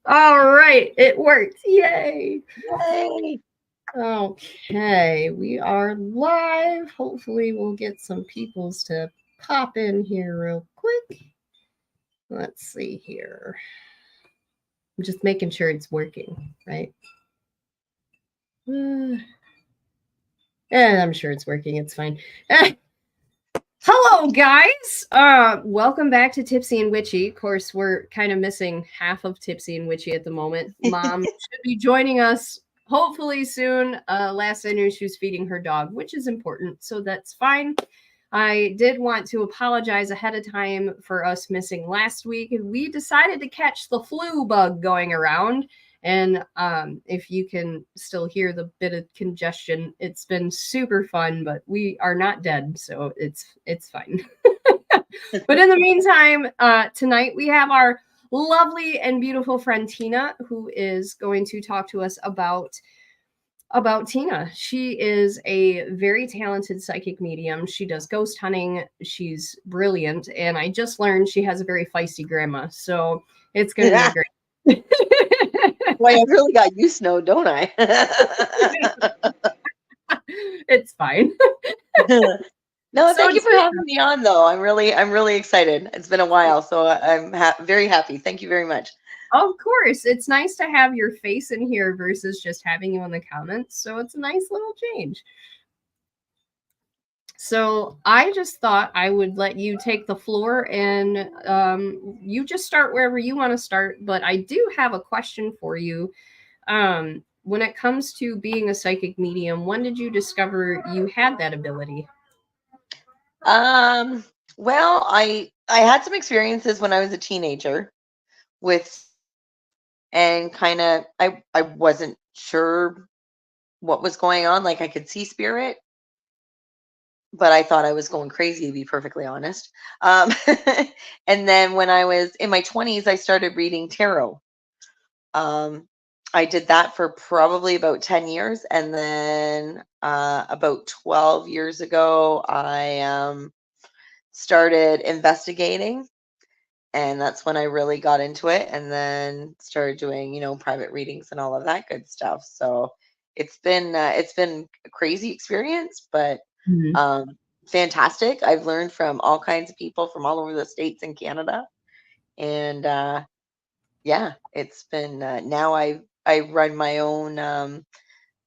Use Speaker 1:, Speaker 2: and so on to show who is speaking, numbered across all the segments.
Speaker 1: All right, it worked. Yay.
Speaker 2: Yay.
Speaker 1: Okay, we are live. Hopefully, we'll get some peoples to pop in here real quick. Let's see here. I'm just making sure it's working, right? And I'm sure it's working. It's fine. Hello, guys. Welcome back to Tipsy and Witchy. Of course, we're kind of missing half of Tipsy and Witchy at the moment. Mom should be joining us hopefully soon. Last I knew, she was feeding her dog, which is important, so that's fine. I did want to apologize ahead of time for us missing last week. We decided to catch the flu bug going around. And if you can still hear the bit of congestion, it's been super fun, but we are not dead, so it's fine. But in the meantime, tonight we have our lovely and beautiful friend Teena, who is going to talk to us about Teena. She is a very talented psychic medium. She does ghost hunting. She's brilliant, and I just learned she has a very feisty grandma, so it's going to be great.
Speaker 2: Boy, I really got you snowed, don't I?
Speaker 1: It's fine.
Speaker 2: No, thank you for having me on, though. I'm really excited. It's been a while, so I'm very happy. Thank you very much.
Speaker 1: Of course, it's nice to have your face in here versus just having you in the comments. So it's a nice little change. So I just thought I would let you take the floor, and you just start wherever you want to start. But I do have a question for you. When it comes to being a psychic medium, when did you discover you had that ability?
Speaker 2: Well, I had some experiences when I was a teenager with, and kind of I wasn't sure what was going on. Like I could see spirit, but I thought I was going crazy, to be perfectly honest. And then when I was in my 20s, I started reading tarot. I did that for probably about 10 years. And then about 12 years ago, I started investigating. And that's when I really got into it, and then started doing, private readings and all of that good stuff. So it's been a crazy experience, but fantastic. I've learned from all kinds of people from all over the States and Canada. And yeah, it's been now I run my own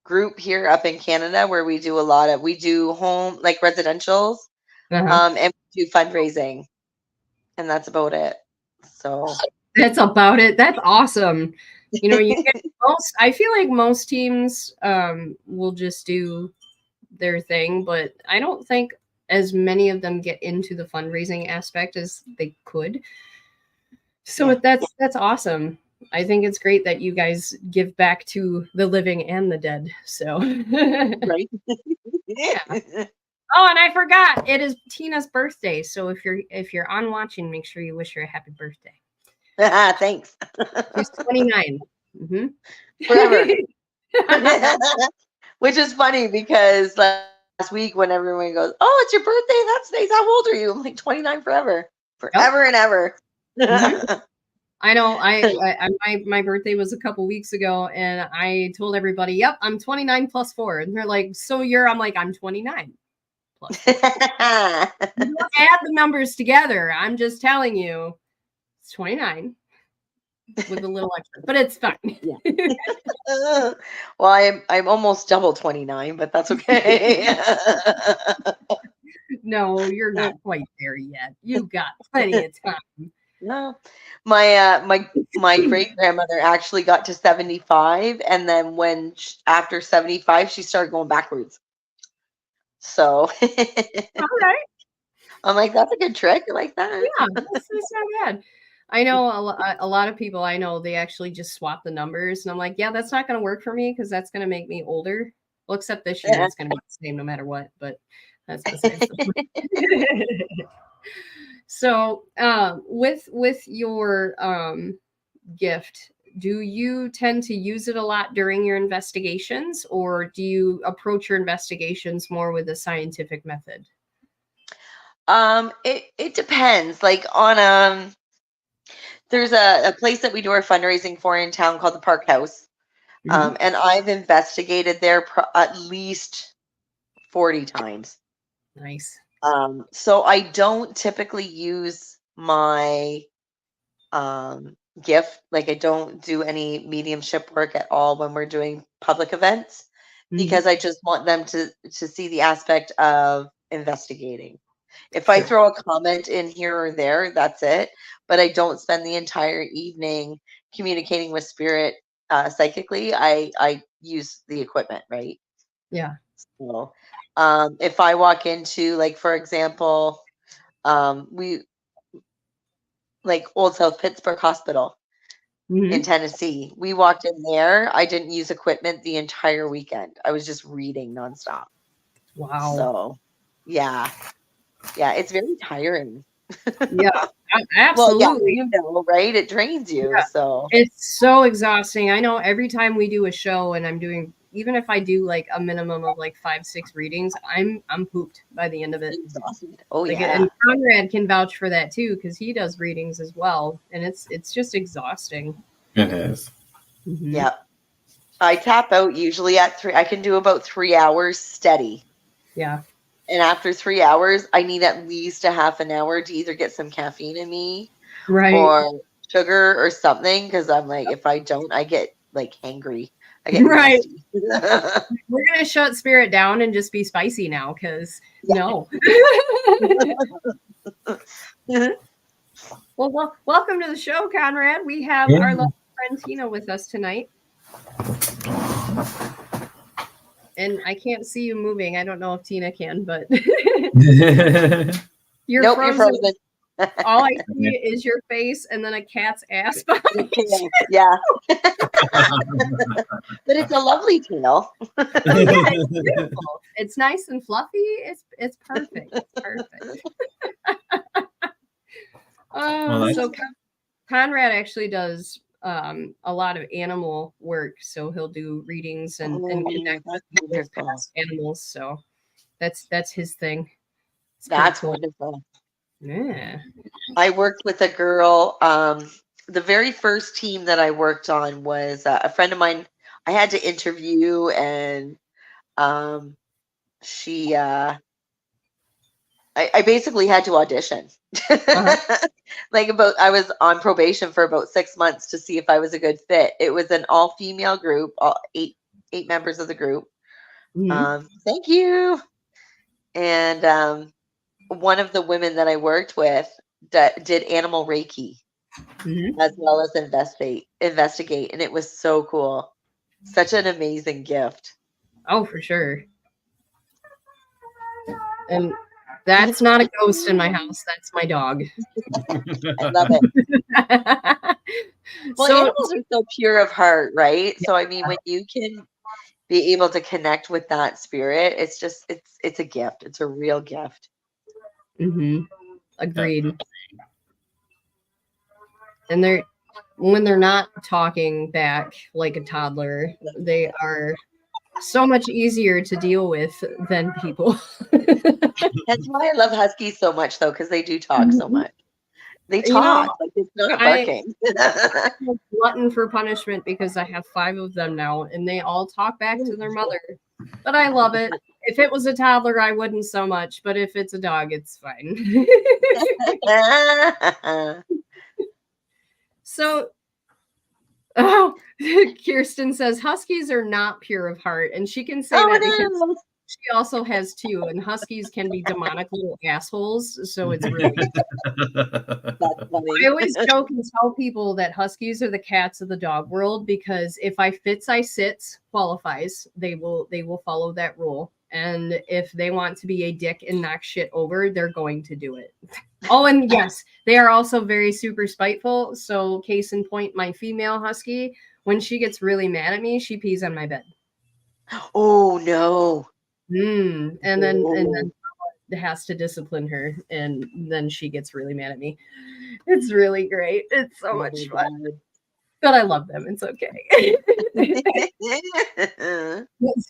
Speaker 2: group here up in Canada where we do home, like residentials, and we do fundraising, and that's about it. So
Speaker 1: that's about it. That's awesome. You get I feel like most teams will just do their thing, but I don't think as many of them get into the fundraising aspect as they could. So yeah. That's awesome. I think it's great that you guys give back to the living and the dead. So
Speaker 2: right.
Speaker 1: Yeah. Oh, and I forgot, it is Teena's birthday. So if you're on watching, make sure you wish her a happy birthday.
Speaker 2: Thanks.
Speaker 1: She's 29. Mm-hmm.
Speaker 2: Forever. Which is funny because last week when everyone goes, "Oh, it's your birthday, that's nice. How old are you?" I'm like 29 forever. Forever and ever.
Speaker 1: Mm-hmm. I know. My birthday was a couple weeks ago, and I told everybody, "Yep, I'm 29 plus 4." And they're like, "So I'm like, I'm 29 plus 4." Add the numbers together. I'm just telling you, it's 29 with a little extra, but it's fine.
Speaker 2: Yeah. Well, I'm almost double 29, but that's okay.
Speaker 1: No, you're not quite there yet. You've got plenty of time.
Speaker 2: No, my great grandmother actually got to 75, and then after 75, she started going backwards. So,
Speaker 1: all right.
Speaker 2: I'm like, that's a good trick. I like that.
Speaker 1: Yeah, that's not bad. I know a lot of people I know, they actually just swap the numbers, and I'm like, yeah, that's not going to work for me because that's going to make me older. Well, except this year, it's going to be the same no matter what. But that's besides the point. So, with your gift, do you tend to use it a lot during your investigations, or do you approach your investigations more with a scientific method?
Speaker 2: It depends. Like on there's a place that we do our fundraising for in town called the Park House. And I've investigated there at least 40 times.
Speaker 1: Nice.
Speaker 2: So I don't typically use my gift. Like I don't do any mediumship work at all when we're doing public events because I just want them to see the aspect of investigating. If I throw a comment in here or there, that's it. But I don't spend the entire evening communicating with spirit psychically. I use the equipment, right?
Speaker 1: Yeah.
Speaker 2: So, if I walk into, like, for example, we like Old South Pittsburgh Hospital in Tennessee. We walked in there. I didn't use equipment the entire weekend. I was just reading nonstop.
Speaker 1: Wow.
Speaker 2: So, yeah, it's very tiring.
Speaker 1: Yeah, absolutely.
Speaker 2: Well, yeah, you know, right? It drains you.
Speaker 1: Yeah.
Speaker 2: So
Speaker 1: It's so exhausting. I know every time we do a show and I'm doing, even if I do like a minimum of like 5-6 readings, I'm pooped by the end of it.
Speaker 2: exhausted. Oh
Speaker 1: Like,
Speaker 2: yeah.
Speaker 1: and Conrad can vouch for that too, because he does readings as well, and it's just exhausting.
Speaker 3: It is.
Speaker 2: Yeah. I tap out usually at 3. I can do about 3 hours steady.
Speaker 1: Yeah.
Speaker 2: And after 3 hours, I need at least a half an hour to either get some caffeine in me,
Speaker 1: Right.
Speaker 2: or sugar or something. Because I'm like, if I don't, I get like hangry. I get
Speaker 1: right.
Speaker 2: nasty.
Speaker 1: We're gonna shut spirit down and just be spicy now, because no. Well, welcome to the show, Conrad. We have our lovely friend Teena with us tonight. And I can't see you moving. I don't know if Teena can, but you're frozen. All I see is your face and then a cat's ass behind you.
Speaker 2: Yeah. But it's a lovely tail.
Speaker 1: Yeah, it's beautiful. It's nice and fluffy. It's perfect. It's perfect. So Conrad actually does a lot of animal work, so he'll do readings and connect with past animals. So that's his thing.
Speaker 2: That's wonderful.
Speaker 1: Yeah.
Speaker 2: I worked with a girl. The very first team that I worked on was a friend of mine. I had to interview, and she. I basically had to audition. I was on probation for about 6 months to see if I was a good fit. It was an all-female group, all eight members of the group. Thank you. And one of the women that I worked with did animal Reiki as well as investigate, and it was so cool. Such an amazing gift.
Speaker 1: Oh, for sure. And that's not a ghost in my house. That's my dog.
Speaker 2: I love it. Well, animals are so pure of heart, right? Yeah. So, I mean, when you can be able to connect with that spirit, it's just, it's a gift. It's a real gift.
Speaker 1: Agreed. And when they're not talking back like a toddler, they are so much easier to deal with than people.
Speaker 2: That's why I love huskies so much, though, because they do talk so much. They talk, like it's not barking.
Speaker 1: I'm a glutton for punishment because I have 5 of them now, and they all talk back to their mother. But I love it. If it was a toddler, I wouldn't so much. But if it's a dog, it's fine. So, Kirsten says huskies are not pure of heart, and she can say that because she also has 2, and huskies can be demonic little assholes. So it's really. I always joke and tell people that huskies are the cats of the dog world, because if I fits, I sits qualifies, they will follow that rule. And if they want to be a dick and knock shit over, they're going to do it. Oh, and yes, they are also very super spiteful. So case in point, my female husky, when she gets really mad at me, she pees on my bed.
Speaker 2: Oh no.
Speaker 1: And then has to discipline her, and then she gets really mad at me. It's really great. It's so much fun. But I love them. It's okay.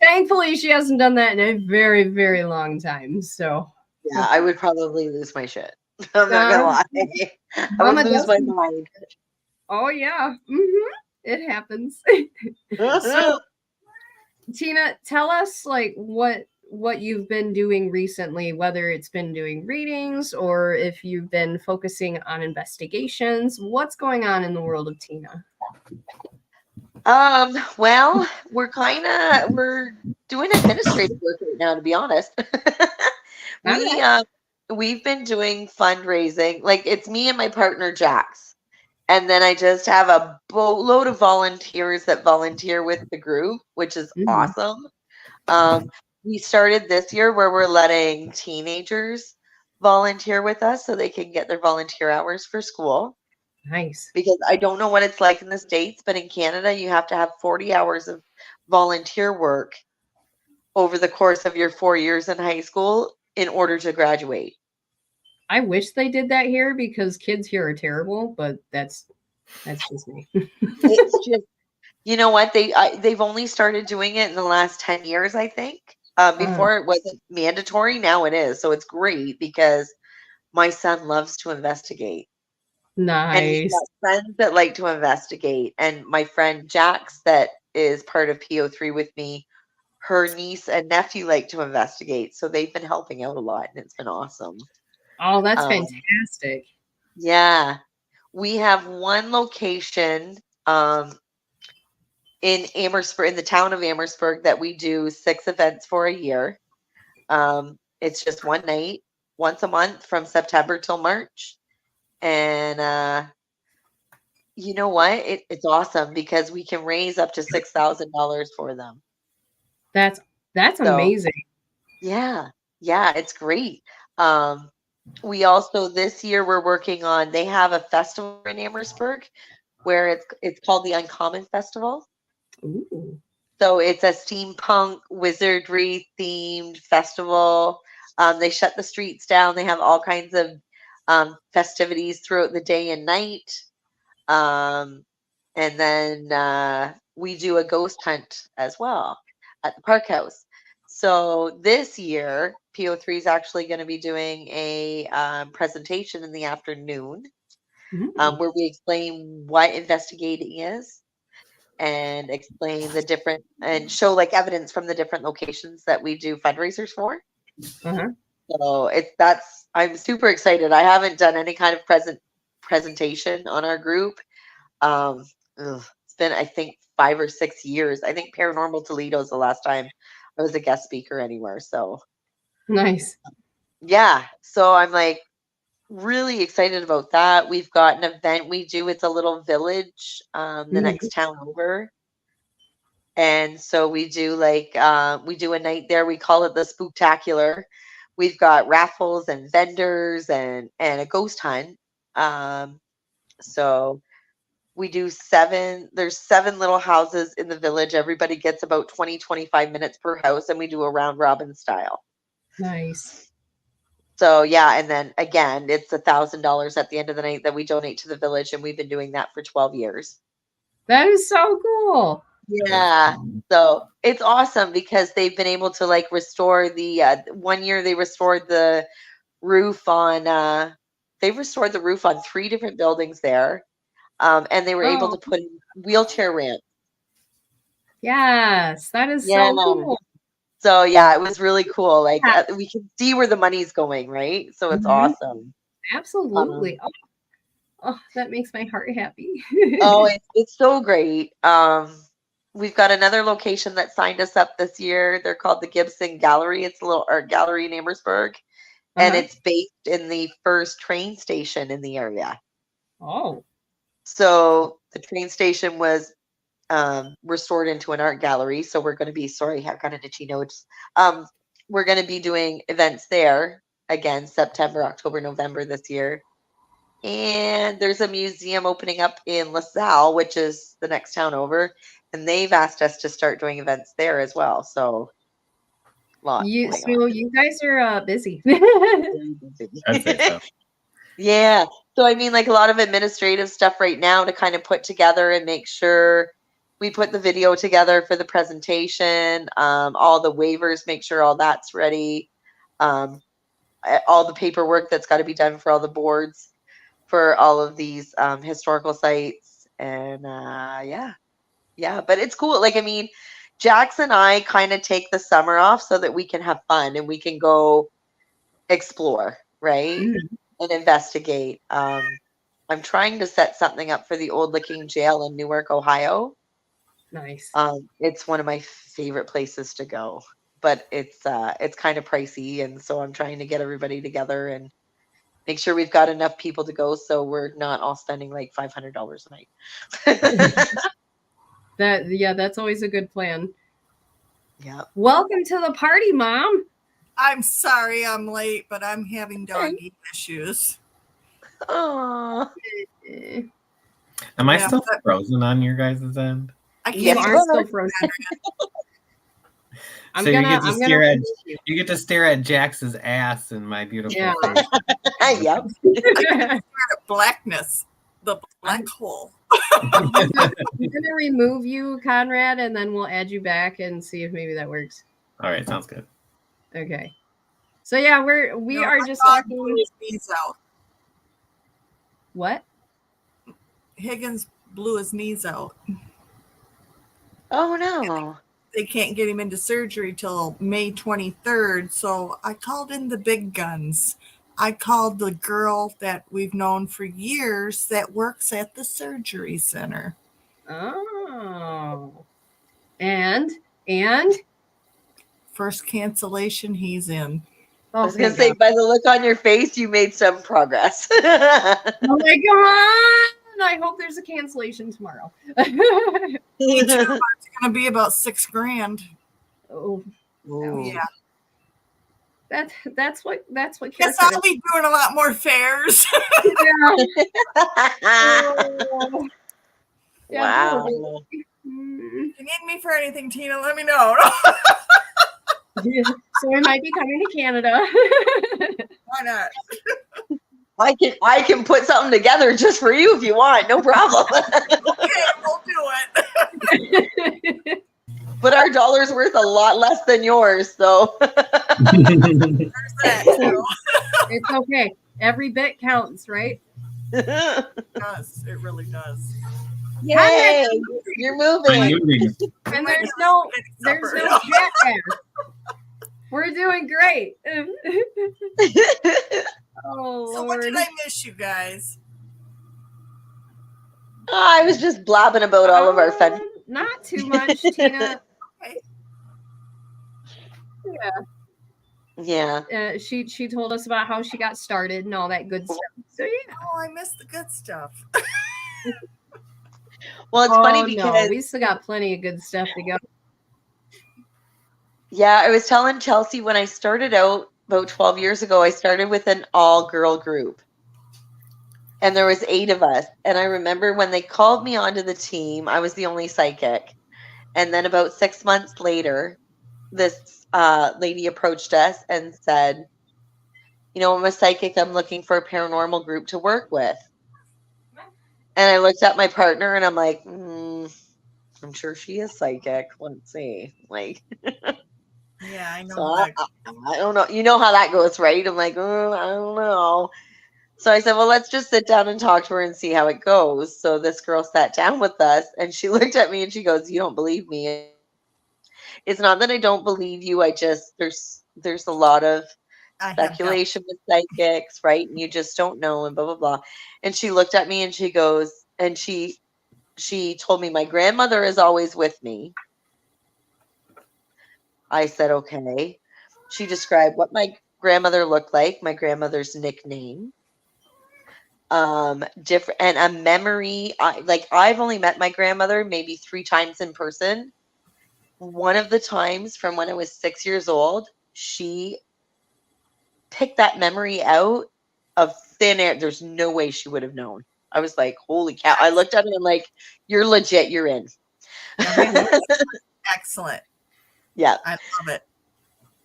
Speaker 1: Thankfully, she hasn't done that in a very, very long time. So
Speaker 2: yeah, I would probably lose my shit. I'm not gonna lie. I would lose my mind.
Speaker 1: Oh yeah. It happens. So Teena, tell us like what you've been doing recently, whether it's been doing readings or if you've been focusing on investigations. What's going on in the world of Teena?
Speaker 2: Well, we're doing administrative work right now, to be honest.
Speaker 1: All
Speaker 2: We
Speaker 1: right.
Speaker 2: we've been doing fundraising. Like it's me and my partner Jax. And then I just have a boatload of volunteers that volunteer with the group, which is
Speaker 1: Mhm.
Speaker 2: awesome. Um, we started this year where we're letting teenagers volunteer with us so they can get their volunteer hours for school.
Speaker 1: Nice.
Speaker 2: Because I don't know what it's like in the States, but in Canada, you have to have 40 hours of volunteer work over the course of your 4 years in high school in order to graduate.
Speaker 1: I wish they did that here because kids here are terrible, but that's just me.
Speaker 2: It's just, you know what? They've only started doing it in the last 10 years, I think.
Speaker 1: Uh,
Speaker 2: Before it wasn't mandatory, now it is. So it's great because my son loves to investigate. And he's
Speaker 1: nice.
Speaker 2: got friends that like to investigate. And my friend Jax, that is part of PO3 with me, her niece and nephew like to investigate. So they've been helping out a lot and it's been awesome.
Speaker 1: Oh, that's
Speaker 2: Um,
Speaker 1: fantastic.
Speaker 2: yeah. We have one location in Amherstburg, in the town of Amherstburg, that we do 6 events for a year. It's just one night, once a month from September till March. And you know what? It's awesome because we can raise up to $6,000 for them.
Speaker 1: That's that's
Speaker 2: So
Speaker 1: amazing.
Speaker 2: yeah, yeah, it's great. Um, we also this year we're working on. They have a festival in Amherstburg where it's called the Uncommon Festival.
Speaker 1: Ooh.
Speaker 2: So it's a steampunk wizardry themed festival. They shut the streets down. They have all kinds of festivities throughout the day and night. Um, and then we do a ghost hunt as well at the park house. So this year, PO3 is actually going to be doing a presentation in the afternoon
Speaker 1: Mm.
Speaker 2: where we explain what investigating is and explain the different and show like evidence from the different locations that we do fundraisers for.
Speaker 1: Uh-huh.
Speaker 2: So that's I'm super excited. I haven't done any kind of presentation on our group. Um, it's been I think 5 or 6 years. I think Paranormal Toledo is the last time I was a guest speaker anywhere. So
Speaker 1: Nice.
Speaker 2: yeah, so I'm like really excited about that. We've got an event we do. It's a little village, the
Speaker 1: Mhm.
Speaker 2: next town over. And so we do a night there. We call it the Spooktacular. We've got raffles and vendors and a ghost hunt. Um, so we do there's 7 little houses in the village. Everybody gets about 20-25 minutes per house, and we do a round robin style.
Speaker 1: Nice.
Speaker 2: So yeah, and then again, it's $1,000 at the end of the night that we donate to the village, and we've been doing that for 12 years.
Speaker 1: That is so cool.
Speaker 2: Yeah. So it's awesome because they've been able to like restore the one year they restored the roof on they restored the roof on 3 different buildings there. And they were able
Speaker 1: Oh,
Speaker 2: to put in wheelchair ramp.
Speaker 1: yes. That is
Speaker 2: Yeah.
Speaker 1: so cool.
Speaker 2: So yeah, it was really cool. Like
Speaker 1: Yeah.
Speaker 2: we can see where the money's going, right? So it's
Speaker 1: Mhm.
Speaker 2: awesome.
Speaker 1: Absolutely.
Speaker 2: Um,
Speaker 1: Oh, oh, that makes my heart happy.
Speaker 2: oh, it's so great. We've got another location that signed us up this year. They're called the Gibson Gallery. It's a little art gallery in Amherstburg, and
Speaker 1: Uh-huh.
Speaker 2: it's based in the first train station in the area.
Speaker 1: Oh,
Speaker 2: So the train station was restored into an art gallery. So we're going to be sorry, I got an itchy nose. Um, we're going to be doing events there again, September, October, November this year. And there's a museum opening up in LaSalle, which is the next town over, and they've asked us to start doing events there as well. So a lot
Speaker 1: you
Speaker 2: going on.
Speaker 1: so you guys are busy.
Speaker 2: Very busy.
Speaker 3: I'd say so.
Speaker 2: Yeah. So I mean, like a lot of administrative stuff right now to kind of put together and make sure we put the video together for the presentation, all the waivers, make sure all that's ready, um, all the paperwork that's got to be done for all the boards for all of these historical sites And yeah, but it's cool. Like, I mean, Jax and I kind of take the summer off so that we can have fun and we can go explore, right? And investigate. I'm trying to set something up for the Old Licking Jail in Newark, Ohio.
Speaker 1: Nice.
Speaker 2: It's one of my favorite places to go, but it's kind of pricey, and so I'm trying to get everybody together and make sure we've got enough people to go so we're not all spending like $500 a night.
Speaker 1: That's always a good plan.
Speaker 2: Yeah.
Speaker 1: Welcome to the party, Mom.
Speaker 3: I'm sorry I'm late, but I'm having doggy issues.
Speaker 2: Oh.
Speaker 4: Am I still frozen on your guys' end?
Speaker 3: I
Speaker 1: You
Speaker 3: can't
Speaker 1: are still frozen.
Speaker 4: So you get to stare at Jax's ass in my beautiful face.
Speaker 2: Yep.
Speaker 3: Blackness. The black hole.
Speaker 1: I'm gonna remove you, Conrad, and then we'll add you back and see if maybe that works.
Speaker 4: All right, sounds good.
Speaker 1: Okay. So yeah, we are just talking.
Speaker 3: His knees out.
Speaker 1: What?
Speaker 3: Higgins blew his knees out.
Speaker 2: Oh no.
Speaker 3: They can't get him into surgery till May 23rd. So I called in the big guns. I called the girl that we've known for years that works at the surgery center.
Speaker 1: Oh. And
Speaker 3: first cancellation he's in.
Speaker 2: I was going to say, by the look on your face, you made some progress.
Speaker 1: Oh my God. I hope there's a cancellation tomorrow.
Speaker 3: It's going to be about $6,000.
Speaker 1: Oh.
Speaker 3: Yeah.
Speaker 1: That's what
Speaker 3: Guess I'll be doing a lot more fairs.
Speaker 2: Wow.
Speaker 3: If you need me for anything, Teena, let me know.
Speaker 1: So we might be coming to Canada.
Speaker 3: Why not?
Speaker 2: I can put something together just for you if you want. No problem.
Speaker 3: Okay, we'll do it.
Speaker 2: But our dollar's worth a lot less than yours, so.
Speaker 3: There's that too.
Speaker 1: It's okay. Every bit counts, right?
Speaker 3: It does. It really does.
Speaker 2: Yay! You're moving.
Speaker 1: And there's no jackass. We're doing great. Oh,
Speaker 3: so
Speaker 1: Lord.
Speaker 3: what did I miss, you guys?
Speaker 2: I was just blabbing about all of our fun.
Speaker 1: Not too much, Teena.
Speaker 3: Okay.
Speaker 2: Yeah.
Speaker 1: She told us about how she got started and all that good stuff. So yeah.
Speaker 3: Oh, I missed the good stuff.
Speaker 2: Well, it's funny because
Speaker 1: we still got plenty of good stuff to go.
Speaker 2: Yeah, I was telling Chelsea when I started out about 12 years ago, I started with an all-girl group. And there was 8 of us. And I remember when they called me onto the team, I was the only psychic. And then about 6 months later, this lady approached us and said, you know, I'm a psychic. I'm looking for a paranormal group to work with. And I looked at my partner and I'm like, I'm sure she is psychic. Let's see. Like,
Speaker 3: yeah, I know.
Speaker 2: So I don't know. You know how that goes, right? I'm like, I don't know. So I said, well, let's just sit down and talk to her and see how it goes. So this girl sat down with us and she looked at me and she goes, you don't believe me. It's not that I don't believe you. I just, there's a lot of speculation with psychics, right? And you just don't know and blah, blah, blah. And she looked at me and she goes, and she told me my grandmother is always with me. I said, okay. She described what my grandmother looked like, my grandmother's nickname. Different and a memory. I've only met my grandmother maybe 3 times in person. One of the times from when I was 6 years old, she picked that memory out of thin air. There's no way she would have known. I was like, holy cow. I looked at her and like, you're legit, you're in.
Speaker 3: Excellent.
Speaker 2: Yeah.
Speaker 3: I love it.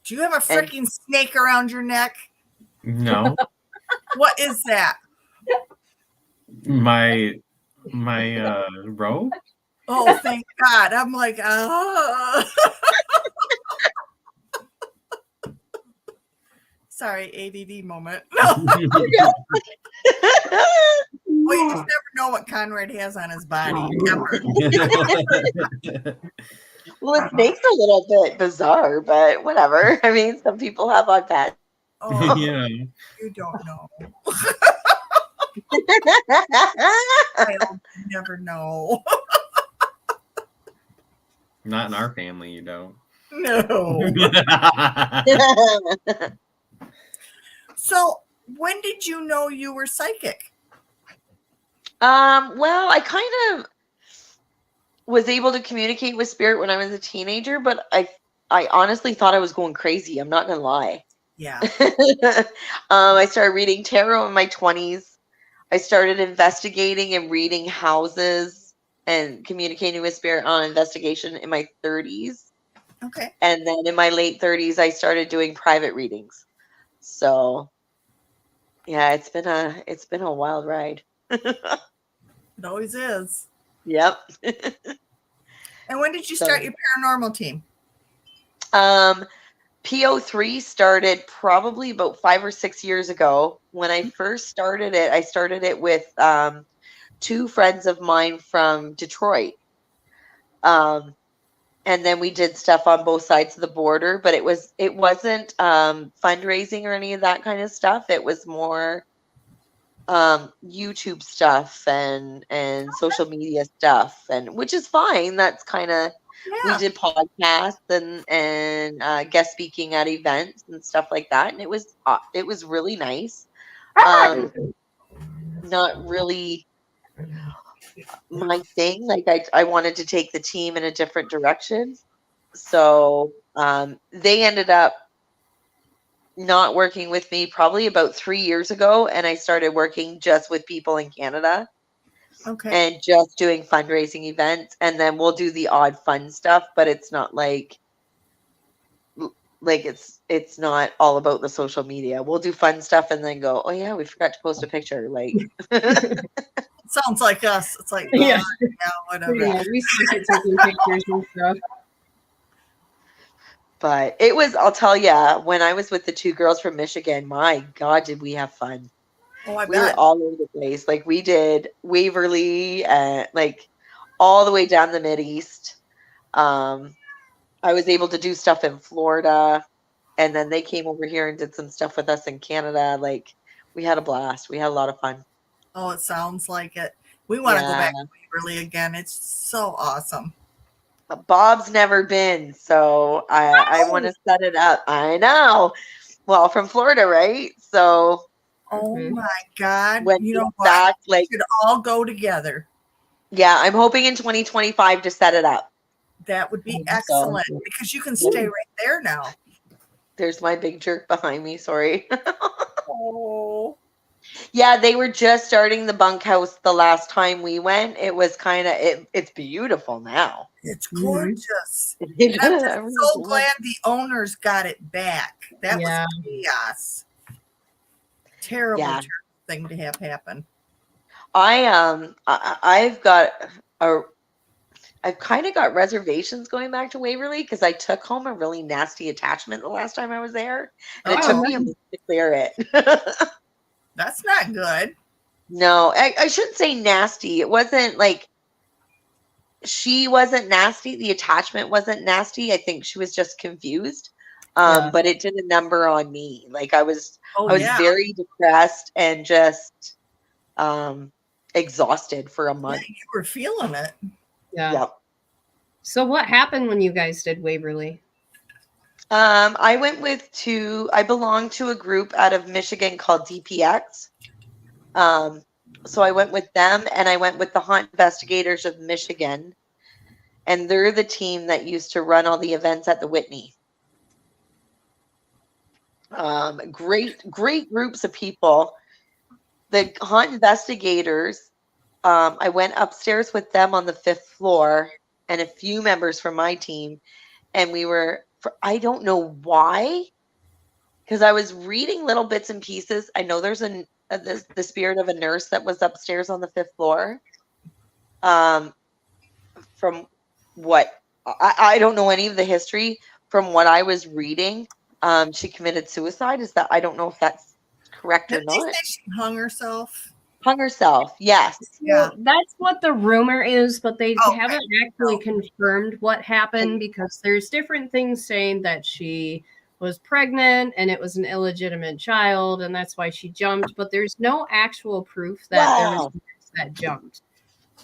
Speaker 3: Do you have a freaking snake around your neck?
Speaker 4: No.
Speaker 3: What is that?
Speaker 4: My robe?
Speaker 3: Oh, thank God. I'm like, oh. Sorry, ADD moment. No. Well, you just never know what Conrad has on his body. Ever.
Speaker 2: Well, it snake's a little bit bizarre, but whatever. I mean, some people have odd pets.
Speaker 3: Oh,
Speaker 4: Yeah.
Speaker 3: you don't know. You never know.
Speaker 4: Not in our family, you don't.
Speaker 3: No. So, when did you know you were psychic?
Speaker 2: Well, I kind of was able to communicate with spirit when I was a teenager, but I honestly thought I was going crazy. I'm not gonna lie.
Speaker 3: Yeah.
Speaker 2: I started reading tarot in my 20s. I started investigating and reading houses and communicating with spirit on investigation in my 30s.
Speaker 3: Okay.
Speaker 2: And then in my late 30s, I started doing private readings. So yeah, it's been a wild ride.
Speaker 3: It always is.
Speaker 2: Yep.
Speaker 3: And when did you start your paranormal team?
Speaker 2: PO3 started probably about 5 or 6 years ago. When I first started it, I started it with two friends of mine from Detroit. And then we did stuff on both sides of the border, but it wasn't fundraising or any of that kind of stuff. It was more YouTube stuff and social media stuff, and which is fine. That's kind of we did podcasts and guest speaking at events and stuff like that, and it was really nice. Not really my thing. Like I wanted to take the team in a different direction, so they ended up not working with me probably about 3 years ago, and I started working just with people in Canada.
Speaker 3: Okay.
Speaker 2: And just doing fundraising events, and then we'll do the odd fun stuff, but it's not like it's not all about the social media. We'll do fun stuff and then go, oh yeah, we forgot to post a picture. Like
Speaker 3: Sounds like us. It's like,
Speaker 1: Yeah.
Speaker 3: whatever.
Speaker 1: Yeah, we suck at taking pictures and stuff.
Speaker 2: But it was, I'll tell ya, when I was with the two girls from Michigan, my God, did we have fun.
Speaker 3: Oh, I
Speaker 2: We were
Speaker 3: bet.
Speaker 2: all over the place. Like we did Waverly, like all the way down the Mideast. I was able to do stuff in Florida, and then they came over here and did some stuff with us in Canada. Like we had a blast. We had a lot of fun.
Speaker 3: Oh, it sounds like it. We want to go back
Speaker 2: Yeah.
Speaker 3: to Waverly again. It's so awesome.
Speaker 2: Bob's never been, so I want to set it up. I know. Well, from Florida, right? So
Speaker 3: Oh my God.
Speaker 2: when
Speaker 3: You know
Speaker 2: he's
Speaker 3: what?
Speaker 2: back,
Speaker 3: We
Speaker 2: like,
Speaker 3: should all go together.
Speaker 2: yeah, I'm hoping in 2025 to set it up.
Speaker 3: That would be excellent because you can stay right there now.
Speaker 2: There's my big jerk behind me. Sorry.
Speaker 3: Oh.
Speaker 2: Yeah, they were just starting the bunkhouse the last time we went. It was kind of it's beautiful now.
Speaker 3: It's gorgeous.
Speaker 2: Mm-hmm.
Speaker 3: And I'm just so glad the owners got it back. That was chaos. Terrible thing to have happen.
Speaker 2: I've kind of got reservations going back to Waverly because I took home a really nasty attachment the last time I was there, and it took me a week to clear it.
Speaker 3: That's not good.
Speaker 2: No, I shouldn't say nasty. It wasn't like she wasn't nasty. The attachment wasn't nasty. I think she was just confused. But it did a number on me. Like I was very depressed and just exhausted for a month.
Speaker 3: Yeah, you were feeling it.
Speaker 1: Yeah.
Speaker 2: Yep.
Speaker 1: So what happened when you guys did Waverly?
Speaker 2: I belonged to a group out of Michigan called DPX. So I went with them, and I went with the Haunt Investigators of Michigan, and they're the team that used to run all the events at the Whitney. Great groups of people. The Haunt Investigators, I went upstairs with them on the 5th floor and a few members from my team, and we were, I don't know why, because I was reading little bits and pieces. I know there's the spirit of a nurse that was upstairs on the 5th floor. From what I don't know any of the history. From what I was reading, she committed suicide. I don't know if that's correct or
Speaker 3: Did they
Speaker 2: not.
Speaker 3: say she hung herself?
Speaker 2: Hung herself. Yes.
Speaker 3: Yeah.
Speaker 1: Well, that's what the rumor is, but they
Speaker 3: Okay.
Speaker 1: haven't actually
Speaker 3: No.
Speaker 1: confirmed what happened because there's different things saying that she was pregnant and it was an illegitimate child and that's why she jumped, but there's no actual proof that there was
Speaker 2: Wow.
Speaker 1: a nurse that jumped.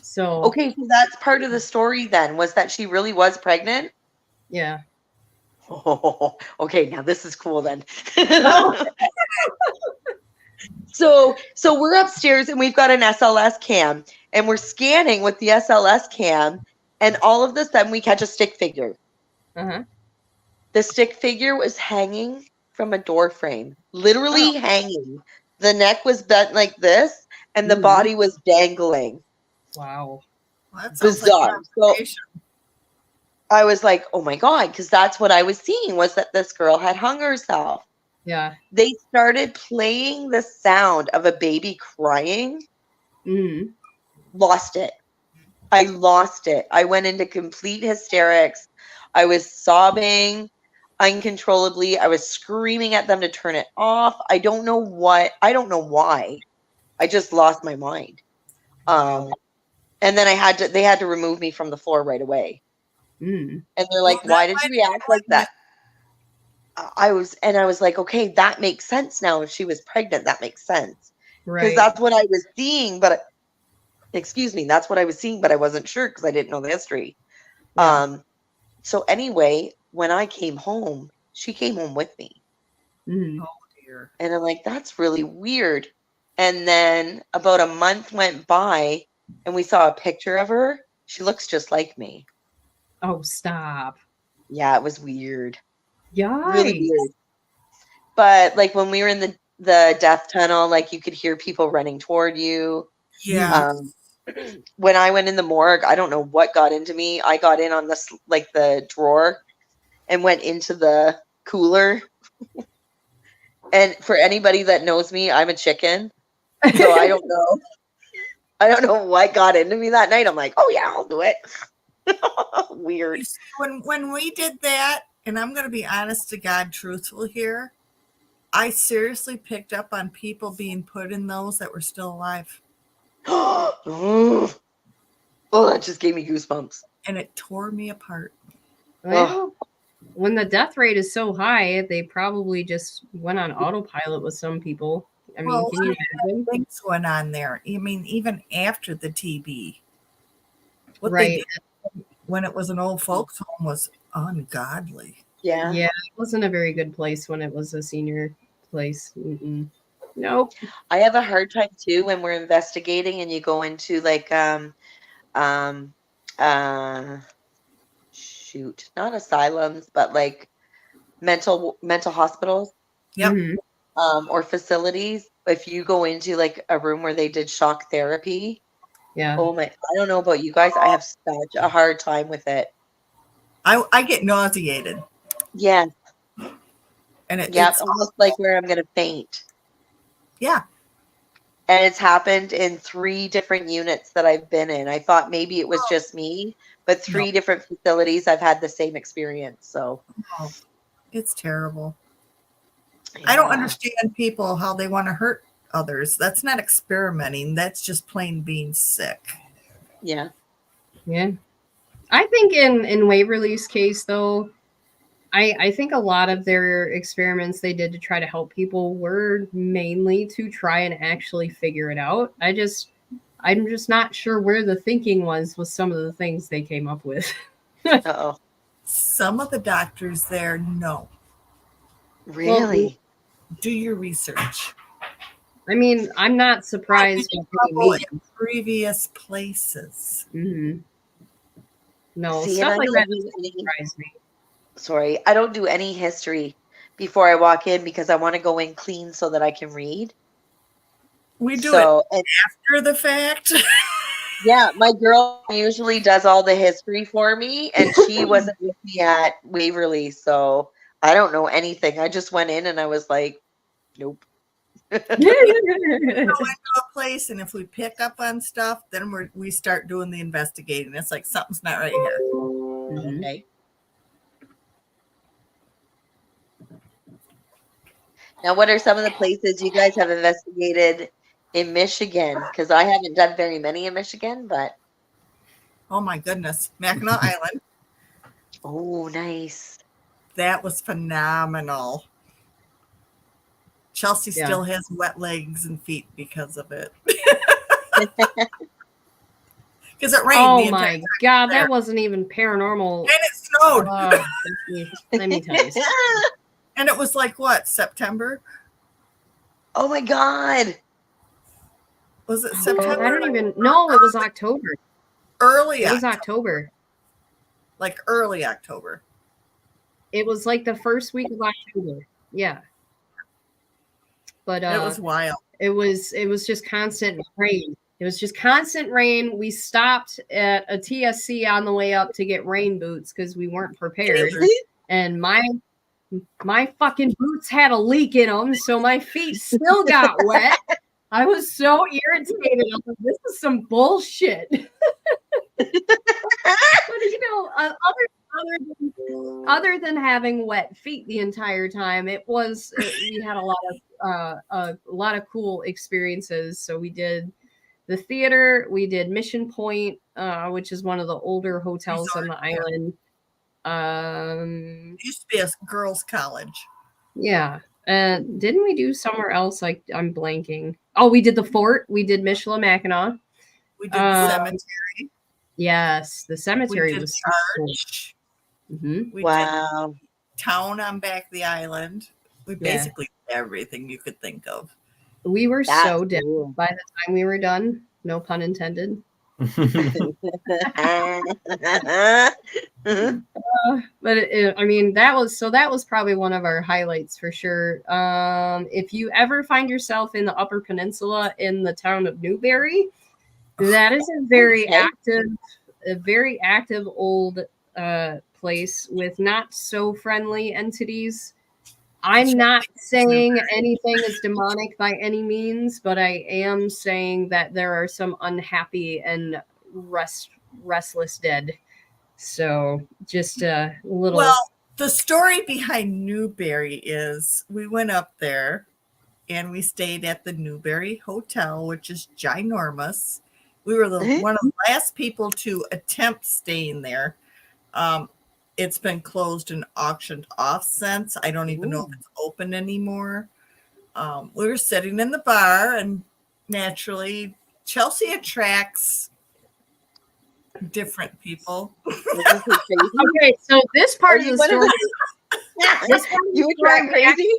Speaker 1: So
Speaker 2: Okay, so that's part of the story then, was that she really was pregnant?
Speaker 1: yeah.
Speaker 2: Oh, okay, now this is cool then. So we're upstairs and we've got an SLS cam and we're scanning with the SLS cam and all of a sudden we catch a stick figure.
Speaker 1: Uh-huh.
Speaker 2: The stick figure was hanging from a door frame, literally hanging. The neck was bent like this and the
Speaker 1: Mhm.
Speaker 2: body was dangling.
Speaker 1: Wow.
Speaker 3: Well, that sounds
Speaker 2: Bizarre.
Speaker 3: like
Speaker 2: So
Speaker 3: confirmation.
Speaker 2: I was like, oh my God, because that's what I was seeing was that this girl had hung herself.
Speaker 1: Yeah.
Speaker 2: They started playing the sound of a baby crying.
Speaker 1: Mhm.
Speaker 2: Lost it. I lost it. I went into complete hysterics. I was sobbing uncontrollably. I was screaming at them to turn it off. I don't know what. I don't know why. I just lost my mind. And then they had to remove me from the floor right away.
Speaker 1: Mhm.
Speaker 2: And they're like,
Speaker 3: Well,
Speaker 2: why did you react like that? I was like, okay, that makes sense now. If she was pregnant, that makes sense. Because
Speaker 1: Right.
Speaker 2: that's what I was seeing, but excuse me, that's what I was seeing, but I wasn't sure because I didn't know the history.
Speaker 1: Yeah.
Speaker 2: So anyway, when I came home, she came home with me.
Speaker 1: Mhm.
Speaker 3: Oh dear.
Speaker 2: And I'm like, that's really weird. And then about a month went by and we saw a picture of her. She looks just like me.
Speaker 1: Oh, stop.
Speaker 2: Yeah, it was weird.
Speaker 1: Yikes.
Speaker 2: Really weird. But like when we were in the death tunnel, like you could hear people running toward you.
Speaker 3: Yeah.
Speaker 2: When I went in the morgue, I don't know what got into me. I got in on this like the drawer and went into the cooler. And for anybody that knows me, I'm a chicken. So I don't know. I don't know what got into me that night. I'm like, oh yeah, I'll do it. Weird.
Speaker 3: You see, when we did that, and I'm going to be honest to God, truthful here, I seriously picked up on people being put in those that were still alive,
Speaker 2: Oh, that just gave me goosebumps.
Speaker 3: and it tore me apart.
Speaker 1: Well, when the death rate is so high, they probably just went on autopilot with some people. I mean,
Speaker 3: Well,
Speaker 1: can you imagine?
Speaker 3: things went on there. I mean, even after the TB, what they
Speaker 1: Right.
Speaker 3: did when it was an old folks home was ungodly.
Speaker 2: Yeah.
Speaker 1: Yeah, it wasn't a very good place when it was a senior place. Mm-mm. Nope.
Speaker 2: I have a hard time too when we're investigating and you go into like shoot, not asylums, but like mental hospitals,
Speaker 3: Yep.
Speaker 1: Mhm.
Speaker 2: or facilities. If you go into like a room where they did shock therapy,
Speaker 1: Yeah.
Speaker 2: oh my, I don't know about you guys, I have such a hard time with it.
Speaker 3: I get nauseated,
Speaker 2: Yeah,
Speaker 3: and
Speaker 2: yeah,
Speaker 3: it's
Speaker 2: almost like where I'm gonna faint.
Speaker 3: yeah.
Speaker 2: And it's happened in 3 different units that I've been in. I thought maybe it was just me, but 3 different facilities I've had the same experience. So
Speaker 3: Oh, it's terrible. I don't understand people how they want to hurt others. That's not experimenting. That's just plain being sick.
Speaker 2: Yeah.
Speaker 1: Yeah. I think in Waverly's case, though, I think a lot of their experiments they did to try to help people were mainly to try and actually figure it out. I'm just not sure where the thinking was with some of the things they came up with.
Speaker 2: Uh-oh.
Speaker 3: Some of the doctors there know.
Speaker 2: Really?
Speaker 3: Do your research.
Speaker 1: I mean, I'm not surprised.
Speaker 3: I've been in trouble in previous places.
Speaker 1: Mm-hmm. No,
Speaker 2: See, and
Speaker 1: stuff
Speaker 2: I
Speaker 1: like
Speaker 2: don't
Speaker 1: that
Speaker 2: do
Speaker 1: doesn't
Speaker 2: any,
Speaker 1: surprise me.
Speaker 2: sorry, I don't do any history before I walk in because I want to go in clean so that I can read.
Speaker 3: We do
Speaker 2: So,
Speaker 3: it after the fact.
Speaker 2: yeah, my girl usually does all the history for me, and she wasn't with me at Waverly, so I don't know anything. I just went in and I was like, nope.
Speaker 3: Go into a place, and if we pick up on stuff, then we start doing the investigating. It's like something's not right here.
Speaker 1: Mhm.
Speaker 2: Okay. Now, what are some of the places you guys have investigated in Michigan? Because I haven't done very many in Michigan, but
Speaker 3: Oh my goodness. Mackinac Island.
Speaker 2: oh, nice.
Speaker 3: That was phenomenal. Chelsea
Speaker 1: Yeah.
Speaker 3: still has wet legs and feet because of it. Because it rained.
Speaker 1: Oh
Speaker 3: the entire
Speaker 1: my
Speaker 3: time
Speaker 1: God,
Speaker 3: there.
Speaker 1: that wasn't even paranormal.
Speaker 3: And it snowed.
Speaker 1: Let me tell you something.
Speaker 3: And it was like what, September?
Speaker 2: Oh my God.
Speaker 3: Was it
Speaker 1: I
Speaker 3: September?
Speaker 1: don't even know. It was October.
Speaker 3: Early
Speaker 1: It was
Speaker 3: October.
Speaker 1: October.
Speaker 3: Like early October.
Speaker 1: It was like the first week of October. Yeah. But
Speaker 3: It was wild.
Speaker 1: it was just constant rain. It was just constant rain. We stopped at a TSC on the way up to get rain boots because we weren't prepared. And my fucking boots had a leak in them, so my feet still got wet. I was so irritated. I was like, this is some bullshit. But you know, other than having wet feet the entire time, we had a lot of cool experiences. So we did the theater, we did Mission Point, which is one of the older hotels on the island.
Speaker 3: It used to be a girls' college.
Speaker 1: Yeah. Didn't we do somewhere else? Like I'm blanking. Oh, we did the fort. We did Michilimackinac.
Speaker 3: We did the cemetery.
Speaker 1: Yes, the cemetery
Speaker 3: We did
Speaker 1: was
Speaker 3: the
Speaker 1: so
Speaker 3: arch.
Speaker 1: cool. Mm-hmm.
Speaker 3: We
Speaker 2: Wow.
Speaker 3: did town on back of the island. We basically did everything you could think of.
Speaker 1: We were
Speaker 2: That's
Speaker 1: so dead
Speaker 2: cool.
Speaker 1: by the time we were done. No pun intended. But I mean, that was probably one of our highlights for sure. If you ever find yourself in the Upper Peninsula in the town of Newberry, that is a very active old place with not so friendly entities. I'm not saying anything is demonic by any means, but I am saying that there are some unhappy and restless dead. So just a little.
Speaker 3: Well, the story behind Newberry is we went up there and we stayed at the Newberry Hotel, which is ginormous. We were one of the last people to attempt staying there. It's been closed and auctioned off since. I don't even know if it's open anymore. We were sitting in the bar, and naturally, Chelsea attracts different people.
Speaker 1: Okay, so this part of the story.
Speaker 2: You attract crazy?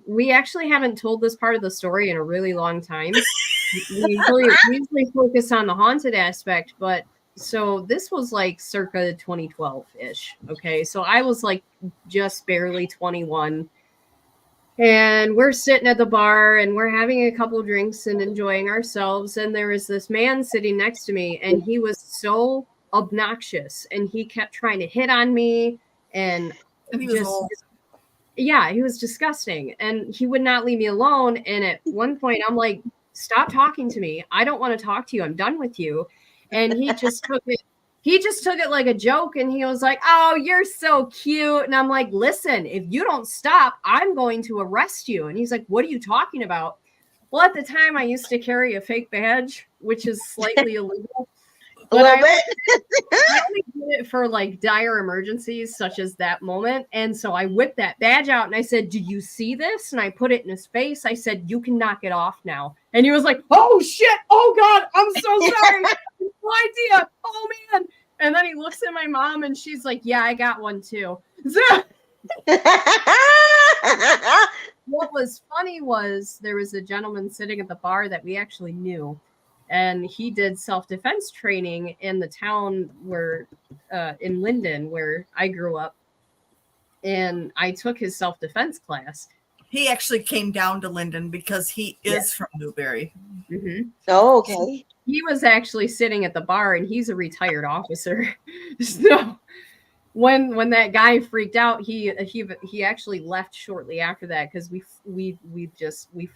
Speaker 1: We actually haven't told this part of the story in a really long time. We usually focus on the haunted aspect, but so this was like circa 2012-ish. Okay, so I was like just barely 21. And we're sitting at the bar and we're having a couple drinks and enjoying ourselves. And there was this man sitting next to me, and he was so obnoxious and he kept trying to hit on me. And
Speaker 3: he was old.
Speaker 1: Yeah, he was disgusting. And he would not leave me alone. And at one point, I'm like, stop talking to me. I don't want to talk to you. I'm done with you. And he just took it like a joke, and he was like, oh, you're so cute. And I'm like, listen, if you don't stop, I'm going to arrest you. And he's like, what are you talking about? Well, at the time I used to carry a fake badge, which is slightly illegal. But I only did it for like dire emergencies such as that moment. And so I whipped that badge out and I said, do you see this? And I put it in his face. I said, you can knock it off now. And he was like, oh shit. Oh God, I'm so sorry. No idea. Oh man. And then he looks at my mom and she's like, yeah, I got one too. What was funny was there was a gentleman sitting at the bar that we actually knew. And he did self-defense training in the town where, in Linden, where I grew up. And I took his self-defense class.
Speaker 3: He actually came down to Linden because he is from Newberry.
Speaker 1: Mm-hmm.
Speaker 2: Oh, okay.
Speaker 1: He was actually sitting at the bar, and he's a retired officer. So when that guy freaked out, he actually left shortly after that because we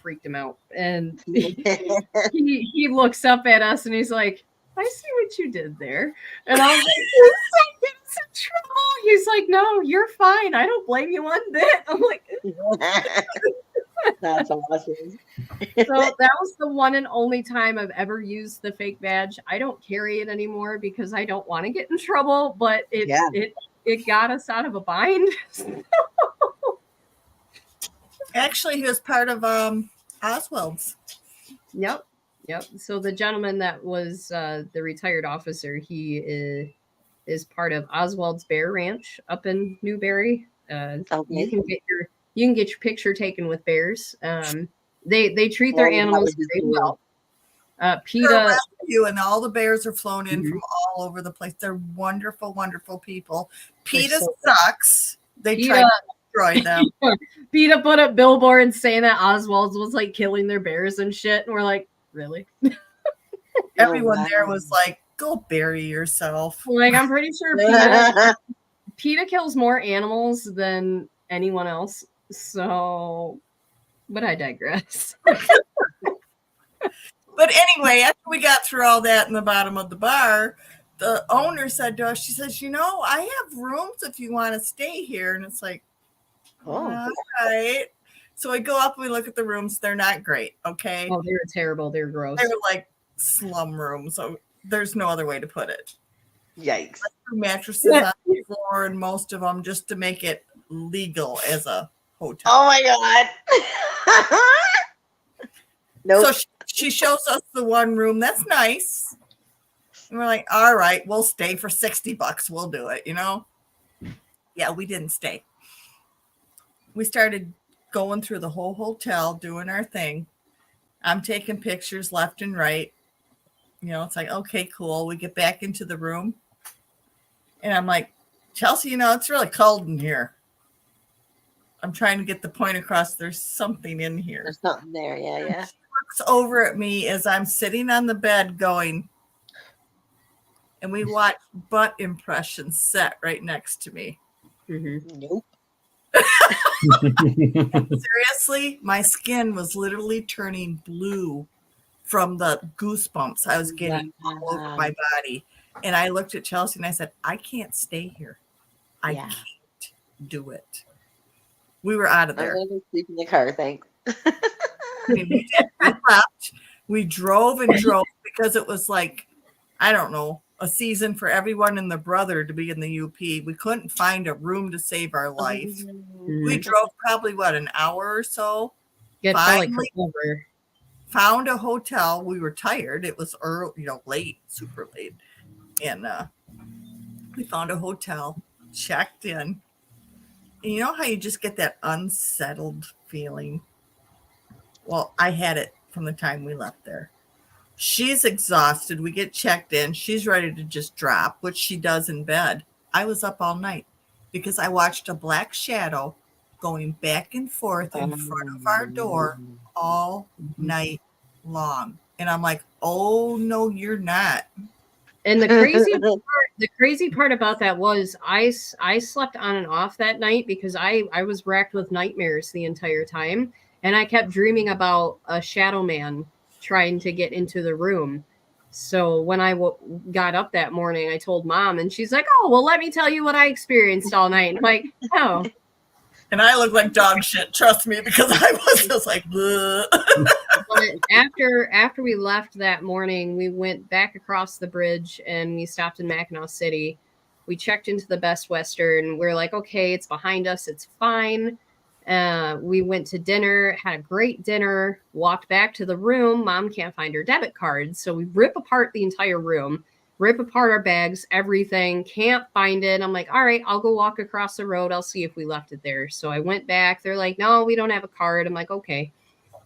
Speaker 1: freaked him out. And he looks up at us and he's like, I see what you did there. And I was like, you're so getting in trouble. He's like, no, you're fine. I don't blame you one bit. I'm like,
Speaker 2: That's awesome.
Speaker 1: So that was the one and only time I've ever used the fake badge. I don't carry it anymore because I don't want to get in trouble, but it got us out of a bind.
Speaker 3: Actually, he was part of Oswald's.
Speaker 1: Yep. So the gentleman that was the retired officer, he is part of Oswald's Bear Ranch up in Newberry. You can get your picture taken with bears. They treat their animals very well. PETA,
Speaker 3: and all the bears are flown in from all over the place. They're wonderful, wonderful people. PETA sucks. They tried to destroy them.
Speaker 1: PETA put up billboards saying that Oswald's was like killing their bears and shit, and we're like, really?
Speaker 3: Everyone there was like, go bury yourself.
Speaker 1: Like, I'm pretty sure PETA kills more animals than anyone else. So, but I digress.
Speaker 3: But anyway, after we got through all that in the bottom of the bar, the owner said to us, she says, I have rooms if you want to stay here. And it's like, all right. So we go up and we look at the rooms. They're not great. Okay.
Speaker 1: Oh, they're terrible. They're gross.
Speaker 3: They're like slum rooms. So there's no other way to put it.
Speaker 2: Yikes.
Speaker 3: Mattresses on the floor and most of them just to make it legal as a hotel.
Speaker 2: Oh my God. Nope.
Speaker 3: So she shows us the one room that's nice. And we're like, all right, we'll stay for $60. We'll do it, Yeah, we didn't stay. We started going through the whole hotel, doing our thing. I'm taking pictures left and right. It's like, okay, cool. We get back into the room. And I'm like, Chelsea, it's really cold in here. I'm trying to get the point across. There's something in here.
Speaker 2: There's something there. Yeah.
Speaker 3: She looks over at me as I'm sitting on the bed going, and we watch butt impressions set right next to me.
Speaker 2: Mm-hmm. Nope.
Speaker 3: Seriously, my skin was literally turning blue from the goosebumps I was getting all over my body. And I looked at Chelsea and I said, I can't stay here. I can't do it. We were out of there.
Speaker 2: I'm going to sleep in the car, thanks.
Speaker 3: We left. We drove and drove because it was like, I don't know, a season for everyone and their brother to be in the UP. We couldn't find a room to save our life. We drove probably, an hour or so. Finally, found a hotel. We were tired. It was early, late, super late. And we found a hotel, checked in. And you know how you just get that unsettled feeling? Well, I had it from the time we left there. She's exhausted. We get checked in. She's ready to just drop, which she does in bed. I was up all night because I watched a black shadow going back and forth in front of our door all night long. And I'm like, oh, no, you're not.
Speaker 1: And the crazy part about that was I slept on and off that night because I was racked with nightmares the entire time. And I kept dreaming about a shadow man trying to get into the room. So when I got up that morning, I told Mom, and she's like, oh, well, let me tell you what I experienced all night. I'm like, oh.
Speaker 3: And I look like dog shit, trust me, because I was just like,
Speaker 1: after we left that morning, we went back across the bridge and we stopped in Mackinac City. We checked into the Best Western. We're like, okay, it's behind us. It's fine. We went to dinner, had a great dinner, walked back to the room. Mom can't find her debit card. So we rip apart the entire room, rip apart our bags, everything, can't find it. I'm like, all right, I'll go walk across the road. I'll see if we left it there. So I went back. They're like, no, we don't have a card. I'm like, okay.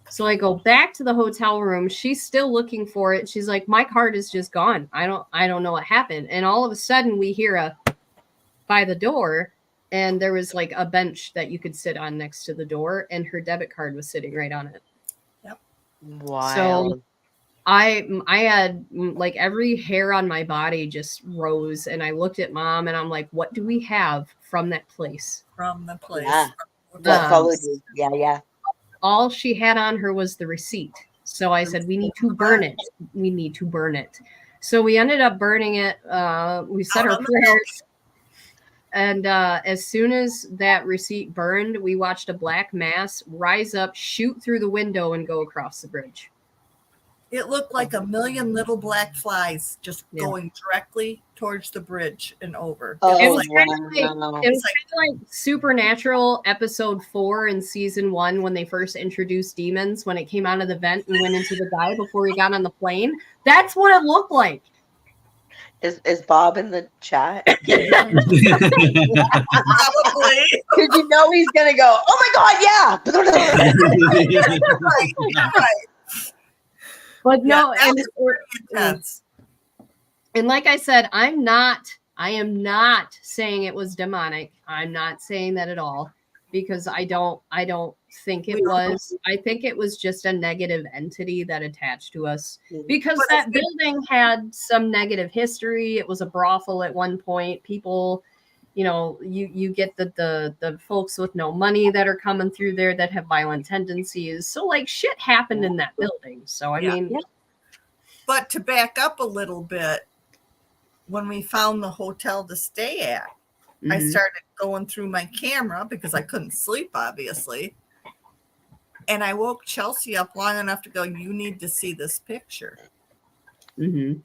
Speaker 1: So I go back to the hotel room. She's still looking for it. She's like, my card is just gone. I don't know what happened. And all of a sudden we hear a by the door, and there was like a bench that you could sit on next to the door, and her debit card was sitting right on it.
Speaker 3: Yep.
Speaker 2: Wow.
Speaker 1: So I had like every hair on my body just rose, and I looked at Mom and I'm like, what do we have from that place?
Speaker 3: From the place.
Speaker 2: Yeah. That followed you. Yeah.
Speaker 1: All she had on her was the receipt. So I said, we need to burn it. We need to burn it. So we ended up burning it. We said our prayers. And as soon as that receipt burned, we watched a black mass rise up, shoot through the window, and go across the bridge.
Speaker 3: It looked like a million little black flies just
Speaker 1: Yeah.
Speaker 3: going directly towards the bridge and over.
Speaker 2: Oh,
Speaker 1: It was
Speaker 3: like,
Speaker 1: kind of like Supernatural episode 4 in season 1 when they first introduced demons, when it came out of the vent and went into the guy before he got on the plane. That's what it looked like.
Speaker 2: Is Bob in the chat?
Speaker 3: probably.
Speaker 2: Because you know he's gonna go, oh my god, yeah.
Speaker 3: right.
Speaker 1: But no,
Speaker 3: that
Speaker 1: and
Speaker 3: was pretty intense.
Speaker 1: And like I said, I am not saying it was demonic. I'm not saying that at all, because I don't think it was. I think it was just a negative entity that attached to us, because that building had some negative history. It was a brothel at one point. People, you get the folks with no money that are coming through there that have violent tendencies. So like shit happened in that building. So I mean,
Speaker 3: but to back up a little bit, when we found the hotel to stay at, I started going through my camera because I couldn't sleep, obviously. And I woke Chelsea up long enough to go, you need to see this picture. And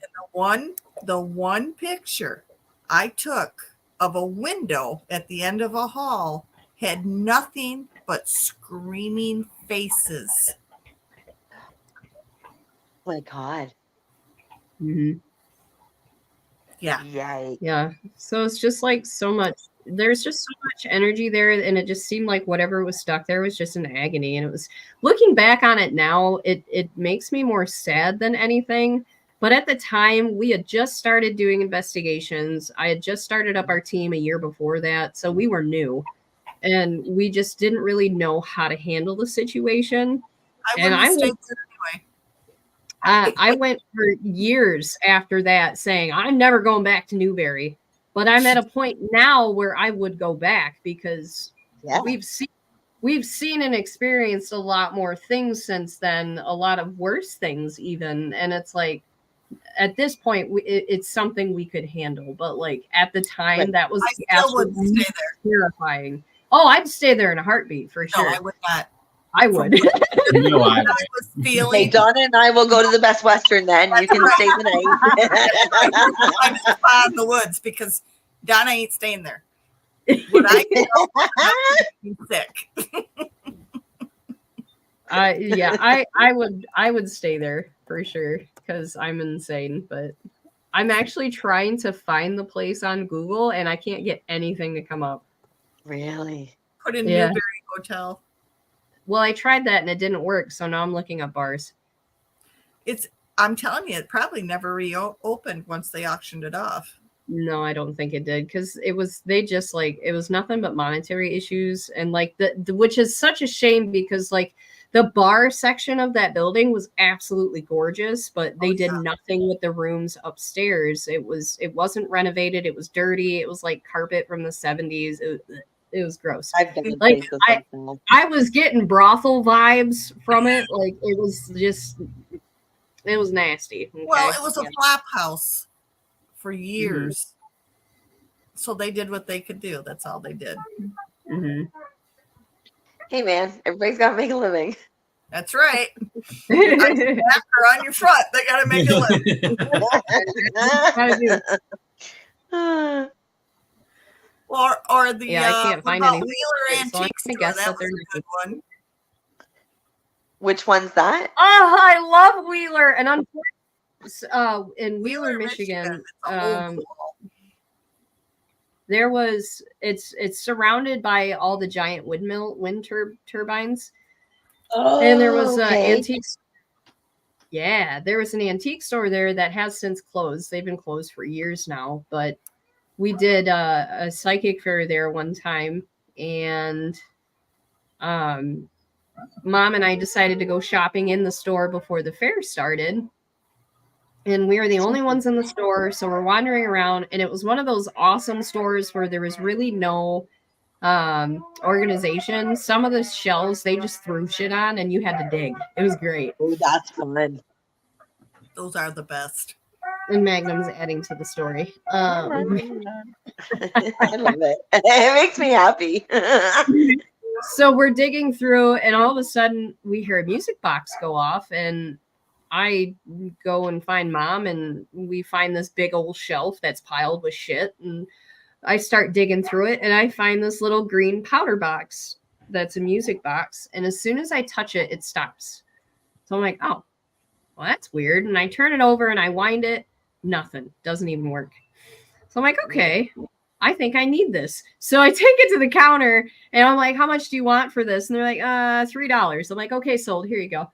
Speaker 3: the one picture I took of a window at the end of a hall had nothing but screaming faces.
Speaker 2: Oh my god.
Speaker 3: Yeah.
Speaker 2: Yikes.
Speaker 1: Yeah. So it's just like there's just so much energy there, and it just seemed like whatever was stuck there was just an agony. And it was, looking back on it now, it makes me more sad than anything. But at the time, we had just started doing investigations. I had just started up our team a year before that. So we were new, and we just didn't really know how to handle the situation. I went for years after that saying, I'm never going back to Newberry. But I'm at a point now where I would go back, because we've seen and experienced a lot more things since then, a lot of worse things even. And it's like, at this point, it's something we could handle. But like at the time, that was absolutely terrifying. Oh, I'd stay there in a heartbeat for sure.
Speaker 3: No, I would not.
Speaker 1: I would.
Speaker 4: No, I
Speaker 3: was feeling.
Speaker 2: Hey, Donna and I will go to the Best Western then. You can stay the night.
Speaker 3: I'm just in the woods because Donna ain't staying there. When I get home, I'm sick.
Speaker 1: I would stay there for sure, because I'm insane. But I'm actually trying to find the place on Google, and I can't get anything to come up.
Speaker 2: Really?
Speaker 3: Put in Newberry Hotel.
Speaker 1: Well, I tried that and it didn't work, so now I'm looking up bars.
Speaker 3: I'm telling you, it probably never reopened once they auctioned it off.
Speaker 1: No, I don't think it did, because it was nothing but monetary issues, and like which is such a shame, because like the bar section of that building was absolutely gorgeous, but they did nothing with the rooms upstairs. It wasn't renovated. It was dirty. It was like carpet from the 70s. It was gross.
Speaker 2: I've been
Speaker 1: like I was getting brothel vibes from it. Like it was nasty. Okay?
Speaker 3: Well, it was a flop house for years. So they did what they could do. That's all they did.
Speaker 2: Hey man, everybody's got to make a living.
Speaker 3: That's right. After on your front, they got to make a living. Or the
Speaker 1: I can't find any
Speaker 3: Wheeler Antique Store. That was a good one.
Speaker 2: Which one's that?
Speaker 1: Oh, I love Wheeler, and unfortunately, in Wheeler, Michigan, there was it's surrounded by all the giant wind turbines. And there was an antique. Yeah, there was an antique store there that has since closed. They've been closed for years now, but we did a psychic fair there one time, and Mom and I decided to go shopping in the store before the fair started. And we were the only ones in the store, so we're wandering around, and it was one of those awesome stores where there was really no organization. Some of the shelves they just threw shit on, and you had to dig. It was great.
Speaker 2: Oh, that's fun.
Speaker 3: Those are the best.
Speaker 1: And Magnum's adding to the story.
Speaker 2: I love it. It makes me happy.
Speaker 1: So we're digging through, and all of a sudden we hear a music box go off, and I go and find Mom, and we find this big old shelf that's piled with shit, and I start digging through it, and I find this little green powder box that's a music box, and as soon as I touch it, it stops. So I'm like, oh, well, that's weird, and I turn it over and I wind it, nothing, doesn't even work. So I'm like, okay, I think I need this. So I take it to the counter and I'm like, how much do you want for this? And they're like, $3. I'm like, okay, sold. Here you go.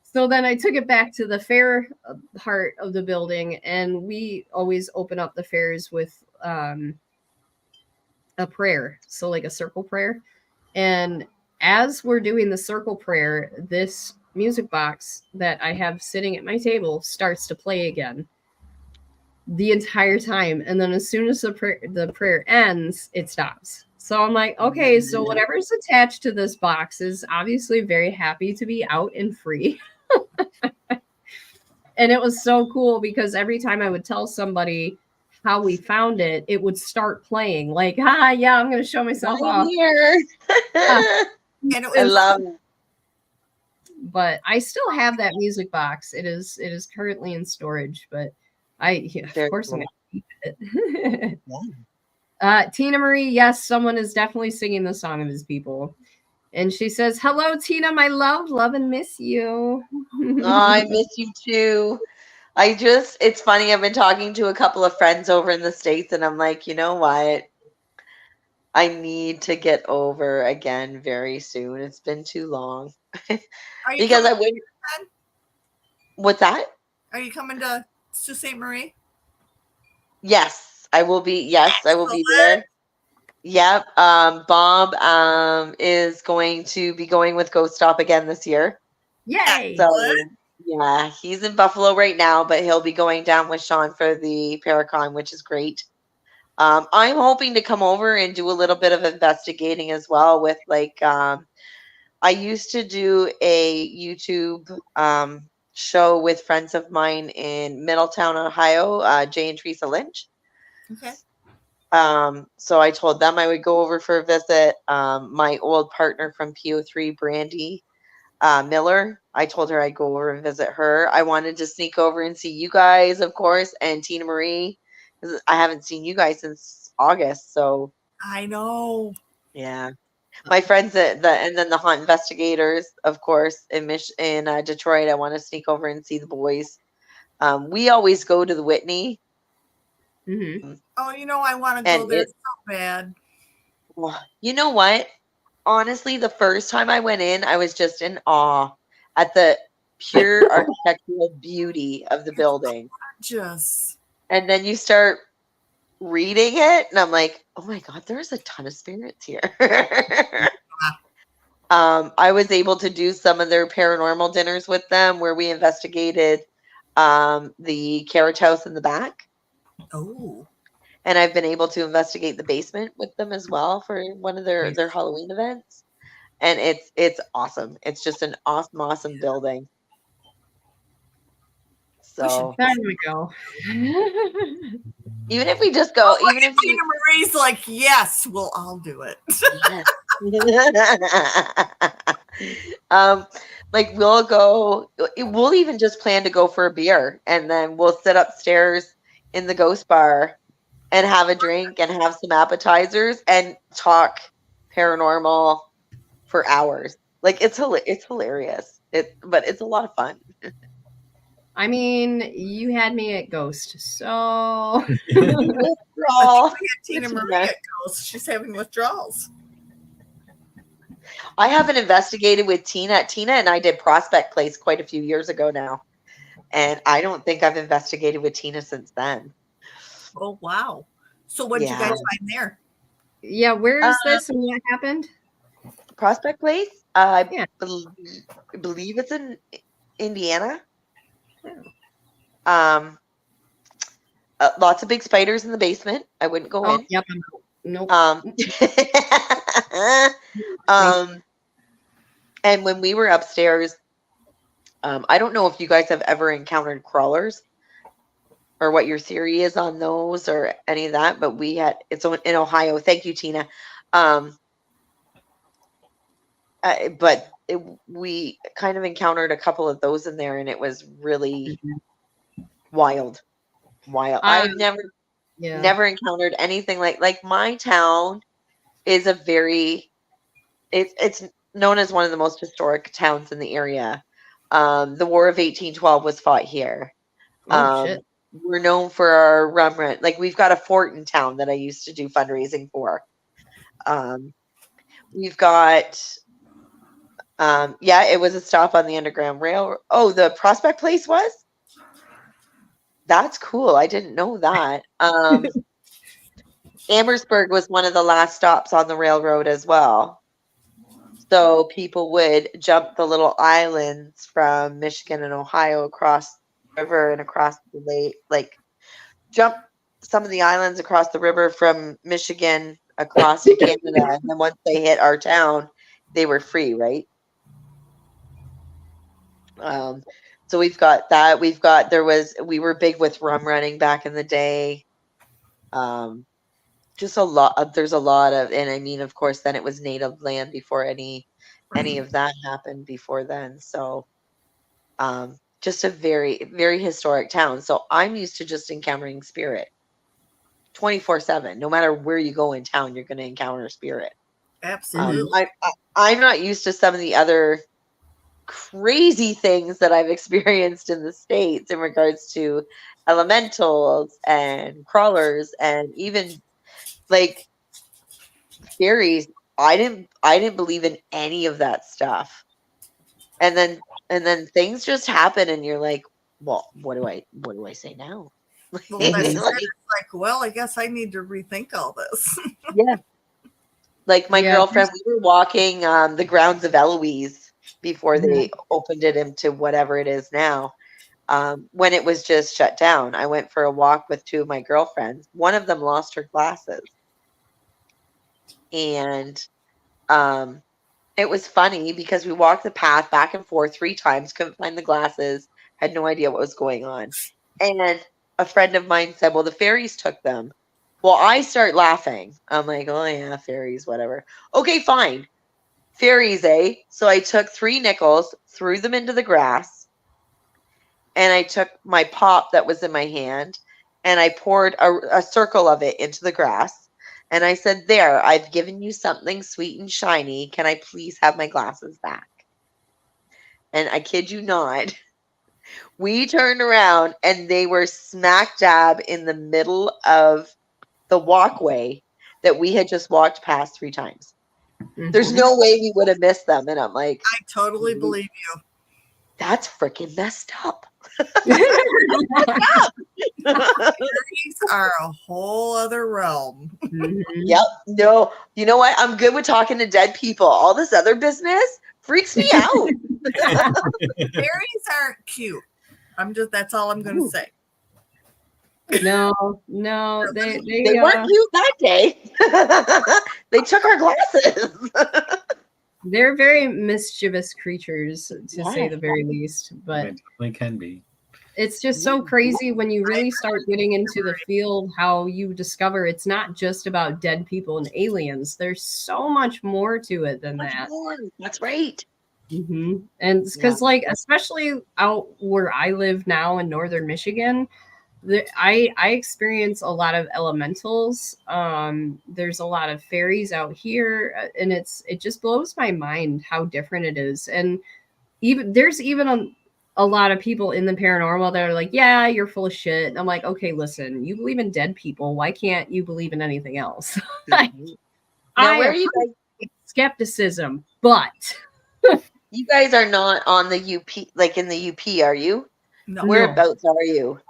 Speaker 1: So then I took it back to the fair part of the building, and we always open up the fairs with a prayer. So like a circle prayer. And as we're doing the circle prayer, this music box that I have sitting at my table starts to play again the entire time, and then as soon as the prayer ends, it stops. So I'm like, okay, so whatever's attached to this box is obviously very happy to be out and free. And it was so cool because every time I would tell somebody how we found it, it would start playing like, yeah, I'm gonna show myself off
Speaker 2: here.
Speaker 3: And
Speaker 2: I love it.
Speaker 1: But I still have that music box. It is currently in storage, but of course cool. I'm gonna keep it. Teena Marie, yes, someone is definitely singing the song of his people. And she says, hello, Teena, my love and miss you.
Speaker 2: Oh, I miss you too. It's funny. I've been talking to a couple of friends over in the States, and I'm like, you know what? I need to get over again very soon. It's been too long. Because I wouldn't. What's that?
Speaker 3: Are you coming to Sault Ste. Marie?
Speaker 2: Yes, I will be. Yes, I will be there. Yep. Bob is going to be going with Ghost Stop again this year.
Speaker 1: Yay!
Speaker 2: So yeah, he's in Buffalo right now, but he'll be going down with Sean for the Paracon, which is great. I'm hoping to come over and do a little bit of investigating as well with I used to do a YouTube show with friends of mine in Middletown, Ohio, Jay and Teresa Lynch.
Speaker 3: Okay.
Speaker 2: So I told them I would go over for a visit. My old partner from PO3, Brandy Miller, I told her I'd go over and visit her. I wanted to sneak over and see you guys, of course, and Teena Marie. I haven't seen you guys since August, so
Speaker 3: I know.
Speaker 2: Yeah, my friends and then the Haunt Investigators, of course, in Detroit. I want to sneak over and see the boys. We always go to the Whitney.
Speaker 1: Mm-hmm.
Speaker 3: Oh, I want to go there so bad.
Speaker 2: You know what? Honestly, the first time I went in, I was just in awe at the pure architectural beauty of the building.
Speaker 3: Just.
Speaker 2: And then you start reading it, and I'm like, oh my God, there's a ton of spirits here. I was able to do some of their paranormal dinners with them where we investigated the carriage house in the back.
Speaker 3: Oh.
Speaker 2: And I've been able to investigate the basement with them as well for one of their Halloween events. And it's awesome. It's just an awesome building. So
Speaker 1: there we go.
Speaker 2: Even if we just go, even if
Speaker 3: Teena Marie's like, yes, we'll all do it.
Speaker 2: We'll go. We'll even just plan to go for a beer, and then we'll sit upstairs in the ghost bar and have a drink and have some appetizers and talk paranormal for hours. It's hilarious. But it's a lot of fun.
Speaker 1: I mean, you had me at Ghost, so
Speaker 3: withdrawal. Teena Marie at Ghost. She's having withdrawals.
Speaker 2: I haven't investigated with Teena. Teena and I did Prospect Place quite a few years ago now, and I don't think I've investigated with Teena since then.
Speaker 3: Oh wow! So what did you guys find there?
Speaker 1: Yeah, where is this and what happened?
Speaker 2: Prospect Place. I believe it's in Indiana. Lots of big spiders in the basement. I wouldn't go in.
Speaker 1: Yep. Nope.
Speaker 2: And when we were upstairs, I don't know if you guys have ever encountered crawlers or what your theory is on those or any of that, but it's in Ohio. Thank you, Teena. But we kind of encountered a couple of those in there, and it was really wild. I've never encountered anything like my town is it's known as one of the most historic towns in the area. The War of 1812 was fought here.
Speaker 1: Shit.
Speaker 2: We're known for our rum run. Like, we've got a fort in town that I used to do fundraising for. We've got it was a stop on the Underground Rail. Oh, the Prospect Place was? That's cool. I didn't know that. Amherstburg was one of the last stops on the railroad as well. So people would jump the little islands from Michigan and Ohio across the river and across the lake, like jump some of the islands across the river from Michigan across to Canada. And then once they hit our town, they were free, right? So we've got that. We were big with rum running back in the day. Just a lot there's a lot of, and I mean, of course, then it was native land before any of that happened before then. So just a very, very historic town. So I'm used to just encountering spirit 24/7. No matter where you go in town, you're going to encounter spirit.
Speaker 3: Absolutely.
Speaker 2: I'm not used to some of the other crazy things that I've experienced in the States in regards to elementals and crawlers and even like fairies. I didn't believe in any of that stuff. And then things just happen and you're like, well, what do I say now?
Speaker 3: Well, that's like, well, I guess I need to rethink all this.
Speaker 2: Yeah. Like my girlfriend, we were walking the grounds of Eloise before they opened it into whatever it is now. When it was just shut down, I went for a walk with two of my girlfriends. One of them lost her glasses. And it was funny because we walked the path back and forth 3 times, couldn't find the glasses, had no idea what was going on. And a friend of mine said, well, the fairies took them. Well, I start laughing. I'm like, oh yeah, fairies, whatever. Okay, fine. Fairies, eh? So I took 3 nickels, threw them into the grass, and I took my pop that was in my hand, and I poured a circle of it into the grass. And I said, there, I've given you something sweet and shiny. Can I please have my glasses back? And I kid you not, we turned around and they were smack dab in the middle of the walkway that we had just walked past 3 times. There's no way we would have missed them. And I'm like,
Speaker 3: I totally believe you.
Speaker 2: That's freaking messed up.
Speaker 3: Fairies are a whole other realm.
Speaker 2: Yep. No, you know what? I'm good with talking to dead people. All this other business freaks me out.
Speaker 3: Fairies aren't cute. That's all I'm going to say.
Speaker 1: No, they
Speaker 2: weren't cute that day. They took our glasses.
Speaker 1: They're very mischievous creatures, to say the very least. But
Speaker 4: it definitely can be.
Speaker 1: It's just so crazy when you really start getting into the field, how you discover it's not just about dead people and aliens. There's so much more to it than that.
Speaker 2: That's right.
Speaker 1: And because, like, especially out where I live now in northern Michigan, I experience a lot of elementals. There's a lot of fairies out here, and it just blows my mind how different it is. And there's even a lot of people in the paranormal that are like, yeah, you're full of shit. And I'm like, okay, listen, you believe in dead people. Why can't you believe in anything else?
Speaker 2: Now, where are you guys?
Speaker 1: Skepticism, but
Speaker 2: you guys are not on the UP, like in the UP, are you?
Speaker 3: No.
Speaker 2: Whereabouts are you?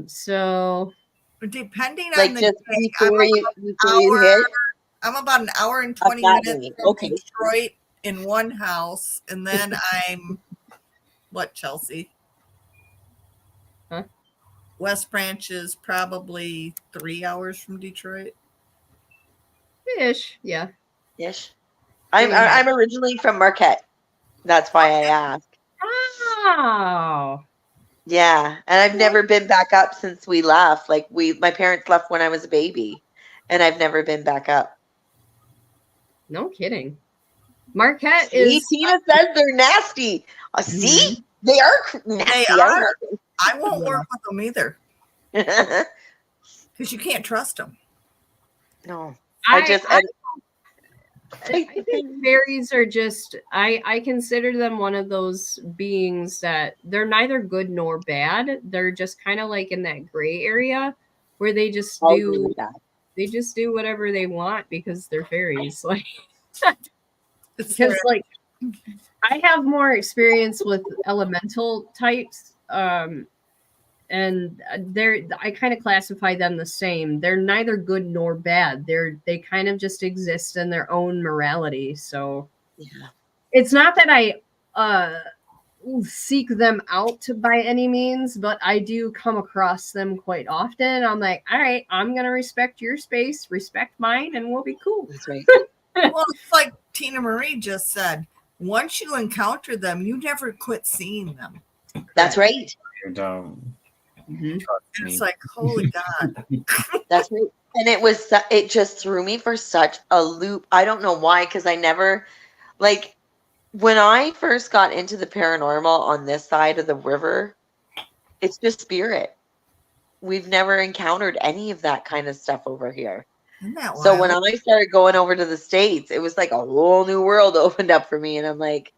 Speaker 1: So
Speaker 3: depending
Speaker 2: like
Speaker 3: on the
Speaker 2: just
Speaker 3: day,
Speaker 2: before you hit.
Speaker 3: I'm about an hour and 20 minutes from
Speaker 2: okay.
Speaker 3: Detroit in one house, and then I'm what, Chelsea?
Speaker 1: Huh?
Speaker 3: West Branch is probably 3 hours from Detroit.
Speaker 1: Ish, yeah.
Speaker 2: Ish. I'm originally from Marquette. That's why I asked.
Speaker 1: Oh.
Speaker 2: Yeah, and I've never been back up since we left. Like my parents left when I was a baby, and I've never been back up.
Speaker 1: No kidding. Marquette
Speaker 2: See,
Speaker 1: is.
Speaker 2: Teena says they're nasty. See, they are nasty.
Speaker 3: They
Speaker 2: I
Speaker 3: are.
Speaker 2: don't
Speaker 3: I won't work with them either
Speaker 2: know.
Speaker 3: because you can't trust them.
Speaker 2: No,
Speaker 1: I think fairies are just I consider them one of those beings that they're neither good nor bad. They're just kind of like in that gray area where they just do whatever they want because they're fairies. Like because like I have more experience with elemental types. And I kind of classify them the same. They're neither good nor bad. They kind of just exist in their own morality. So
Speaker 2: yeah.
Speaker 1: It's not that I seek them out by any means, but I do come across them quite often. I'm like, all right, I'm gonna respect your space, respect mine, and we'll be cool.
Speaker 2: That's right.
Speaker 3: Well, it's like Teena Marie just said. Once you encounter them, you never quit seeing them.
Speaker 2: That's right.
Speaker 4: You don't.
Speaker 1: Mm-hmm.
Speaker 3: It's like, holy God.
Speaker 2: That's right. And it just threw me for such a loop. I don't know why, because I never, like, when I first got into the paranormal on this side of the river, it's just spirit. We've never encountered any of that kind of stuff over here.
Speaker 3: Isn't that
Speaker 2: So
Speaker 3: wild?
Speaker 2: when I started going over to the States, it was like a whole new world opened up for me. And I'm like,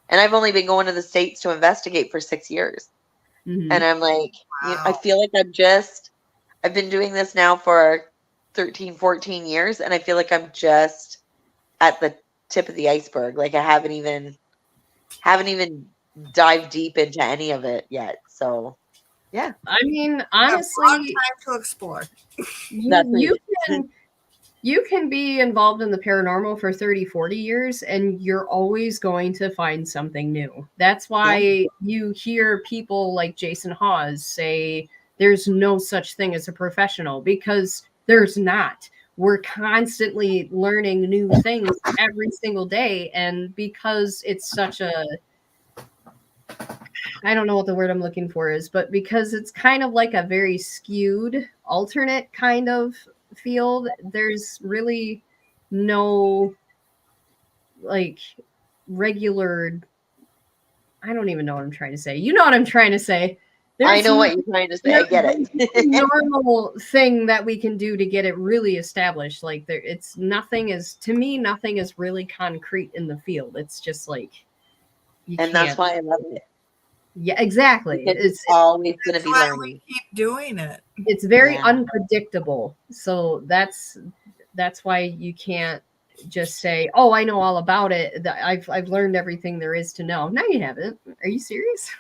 Speaker 2: and I've only been going to the States to investigate for 6 years.
Speaker 1: Mm-hmm.
Speaker 2: And I'm like,
Speaker 3: Wow.
Speaker 2: I feel like I've been doing this now for 13, 14 years. And I feel like I'm just at the tip of the iceberg. Like I haven't even dived deep into any of it yet. So yeah.
Speaker 1: I mean,
Speaker 3: You have
Speaker 1: honestly,
Speaker 3: a long time to explore.
Speaker 1: you can be involved in the paranormal for 30, 40 years and you're always going to find something new. That's why you hear people like Jason Hawes say there's no such thing as a professional, because there's not. We're constantly learning new things every single day. And because it's such a, I don't know what the word I'm looking for is, but because it's kind of like a very skewed alternate kind of field, there's really no like regular, I don't even know what I'm trying to say. You know what I'm trying to say.
Speaker 2: I know what you're trying to say. I get it.
Speaker 1: Normal thing that we can do to get it really established. Like nothing is really concrete in the field. It's just like
Speaker 2: That's why I love it.
Speaker 1: Yeah, exactly.
Speaker 2: It's always going to be learning.
Speaker 3: We keep doing it.
Speaker 1: It's very unpredictable. So that's why you can't just say, "Oh, I know all about it. I've learned everything there is to know." No, you haven't. Are you serious?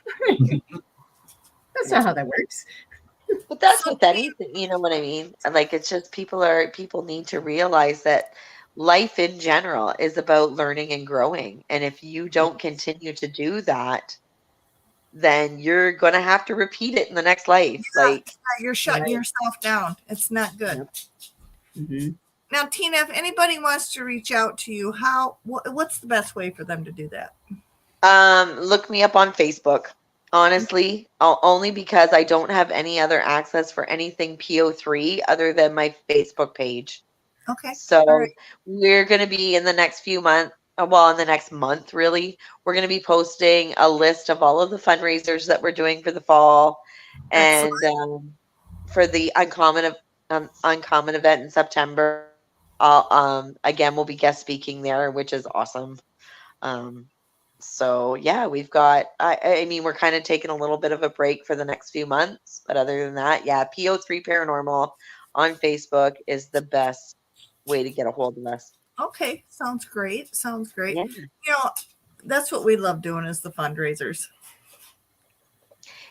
Speaker 1: That's not how that works.
Speaker 2: But that's with anything, you know what I mean? Like it's just people need to realize that life in general is about learning and growing. And if you don't continue to do that, then you're going to have to repeat it in the next life.
Speaker 3: You're shutting yourself down. It's not good.
Speaker 2: Yep.
Speaker 1: Mm-hmm.
Speaker 3: Now, Teena, if anybody wants to reach out to you, what's the best way for them to do that?
Speaker 2: Look me up on Facebook. Honestly, only because I don't have any other access for anything PO3 other than my Facebook page.
Speaker 3: Okay.
Speaker 2: So we're going to be in the next few months, in the next month, really, we're going to be posting a list of all of the fundraisers that we're doing for the fall. Excellent. And for the uncommon event in September, again, we'll be guest speaking there, which is awesome. So yeah, we've got, I mean, we're kind of taking a little bit of a break for the next few months, but other than that, yeah, PO3 Paranormal on Facebook is the best way to get a hold of us.
Speaker 3: Okay. Sounds great.
Speaker 2: Yeah.
Speaker 3: You know, that's what we love doing is the fundraisers.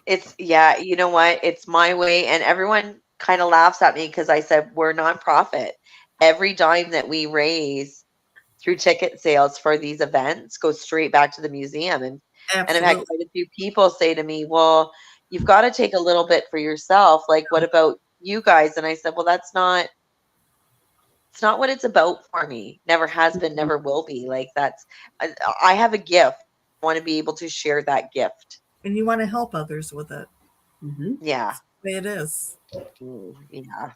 Speaker 2: You know what? It's my way. And everyone kind of laughs at me because I said, we're nonprofit. Every dime that we raise through ticket sales for these events goes straight back to the museum. And I've had quite a few people say to me, well, you've got to take a little bit for yourself. Like, what about you guys? And I said, well, it's not what it's about for me. Never has been, never will be. Like I have a gift. I want to be able to share that gift.
Speaker 3: And you want to help others with it.
Speaker 1: Mhm.
Speaker 2: Yeah.
Speaker 3: It is.
Speaker 2: Yeah.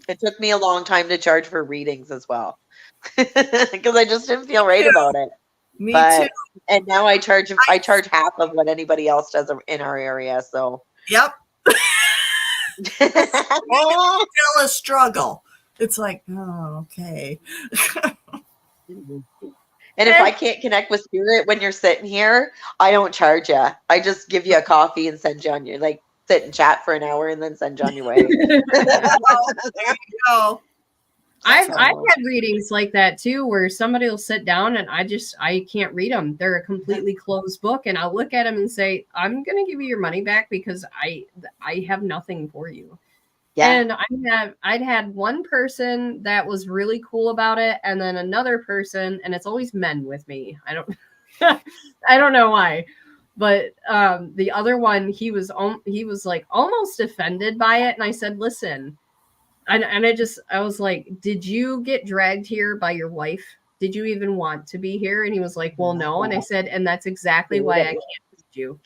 Speaker 2: It took me a long time to charge for readings as well. Because I just didn't feel right about it.
Speaker 3: Me
Speaker 2: But
Speaker 3: too.
Speaker 2: and now I charge half of what anybody else does in our area. So
Speaker 3: Yep. Still a struggle. It's like, oh, okay.
Speaker 2: and if I can't connect with spirit when you're sitting here, I don't charge you. I just give you a coffee and send you on your sit and chat for an hour and then send you on your way.
Speaker 3: Oh, there you go.
Speaker 1: I've had readings like that too, where somebody will sit down and I can't read them. They're a completely closed book, and I'll look at them and say, "I'm going to give you your money back because I have nothing for you."
Speaker 2: Yeah.
Speaker 1: And I'd had one person that was really cool about it, and then another person, and it's always men with me. I don't I don't know why. But the other one, he was like almost offended by it, and I said, "Listen." And I was like, "Did you get dragged here by your wife? Did you even want to be here?" And he was like, "Well, no." And I said, "And that's exactly why I can't read you."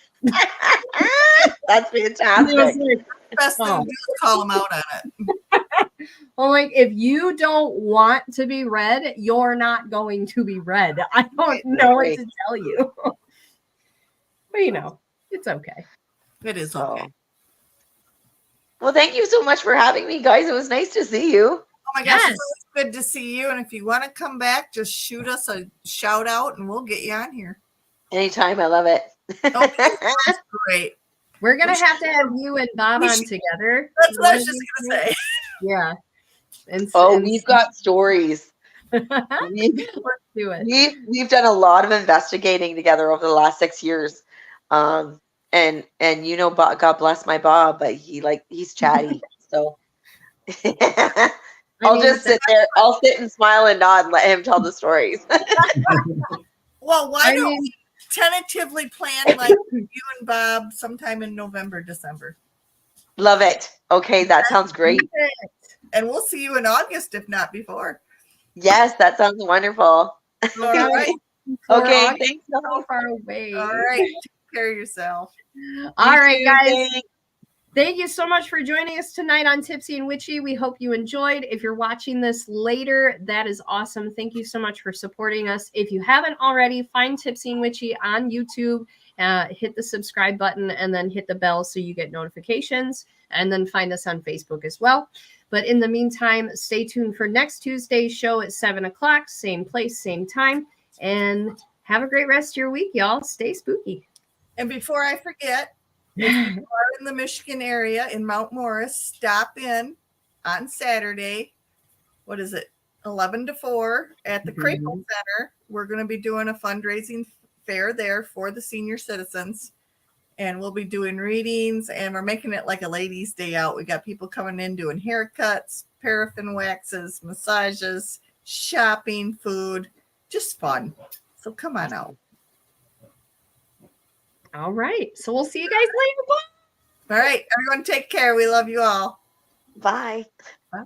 Speaker 2: That's
Speaker 1: And he was
Speaker 2: fantastic.
Speaker 1: like,
Speaker 3: Best thing to do is call them out on it.
Speaker 1: well, like, if you don't want to be read, you're not going to be read. I don't know what to tell you. But it's okay.
Speaker 3: It is okay.
Speaker 2: Well, thank you so much for having me, guys. It was nice to see you.
Speaker 3: Oh my gosh, it's always good to see you. And if you want to come back, just shoot us a shout out and we'll get you on here.
Speaker 2: Anytime. I love it.
Speaker 3: Okay, that's great.
Speaker 1: We're going to have you and Bob on together.
Speaker 3: That's what I was just going to say.
Speaker 1: Yeah. And
Speaker 2: we've got stories.
Speaker 1: Let's do it.
Speaker 2: We've done a lot of investigating together over the last 6 years. And God bless my Bob, but he's chatty. So I'll just sit there. I'll sit and smile and nod and let him tell the stories.
Speaker 3: Well, why don't we tentatively plan like you and Bob sometime in November, December?
Speaker 2: Love it. Okay, that sounds great.
Speaker 3: And we'll see you in August, if not before.
Speaker 2: Yes, that sounds wonderful.
Speaker 3: All right.
Speaker 2: Okay, thanks.
Speaker 1: So far away.
Speaker 3: All right. Take care of yourself.
Speaker 1: All right, guys. Thank you so much for joining us tonight on Tipsy and Witchy. We hope you enjoyed. If you're watching this later, that is awesome. Thank you so much for supporting us. If you haven't already, find Tipsy and Witchy on YouTube. Hit the subscribe button and then hit the bell so you get notifications. And then find us on Facebook as well. But in the meantime, stay tuned for next Tuesday's show at 7 o'clock. Same place, same time. And have a great rest of your week, y'all. Stay spooky.
Speaker 3: And before I forget, if you are in the Michigan area in Mount Morris, stop in on Saturday. What is it? 11 to 4 at the Craple Center. We're going to be doing a fundraising fair there for the senior citizens. And we'll be doing readings, and we're making it like a ladies' day out. We got people coming in doing haircuts, paraffin waxes, massages, shopping, food, just fun. So come on out.
Speaker 1: All right. So we'll see you guys later.
Speaker 3: All right. Everyone take care. We love you all.
Speaker 2: Bye.
Speaker 3: Bye.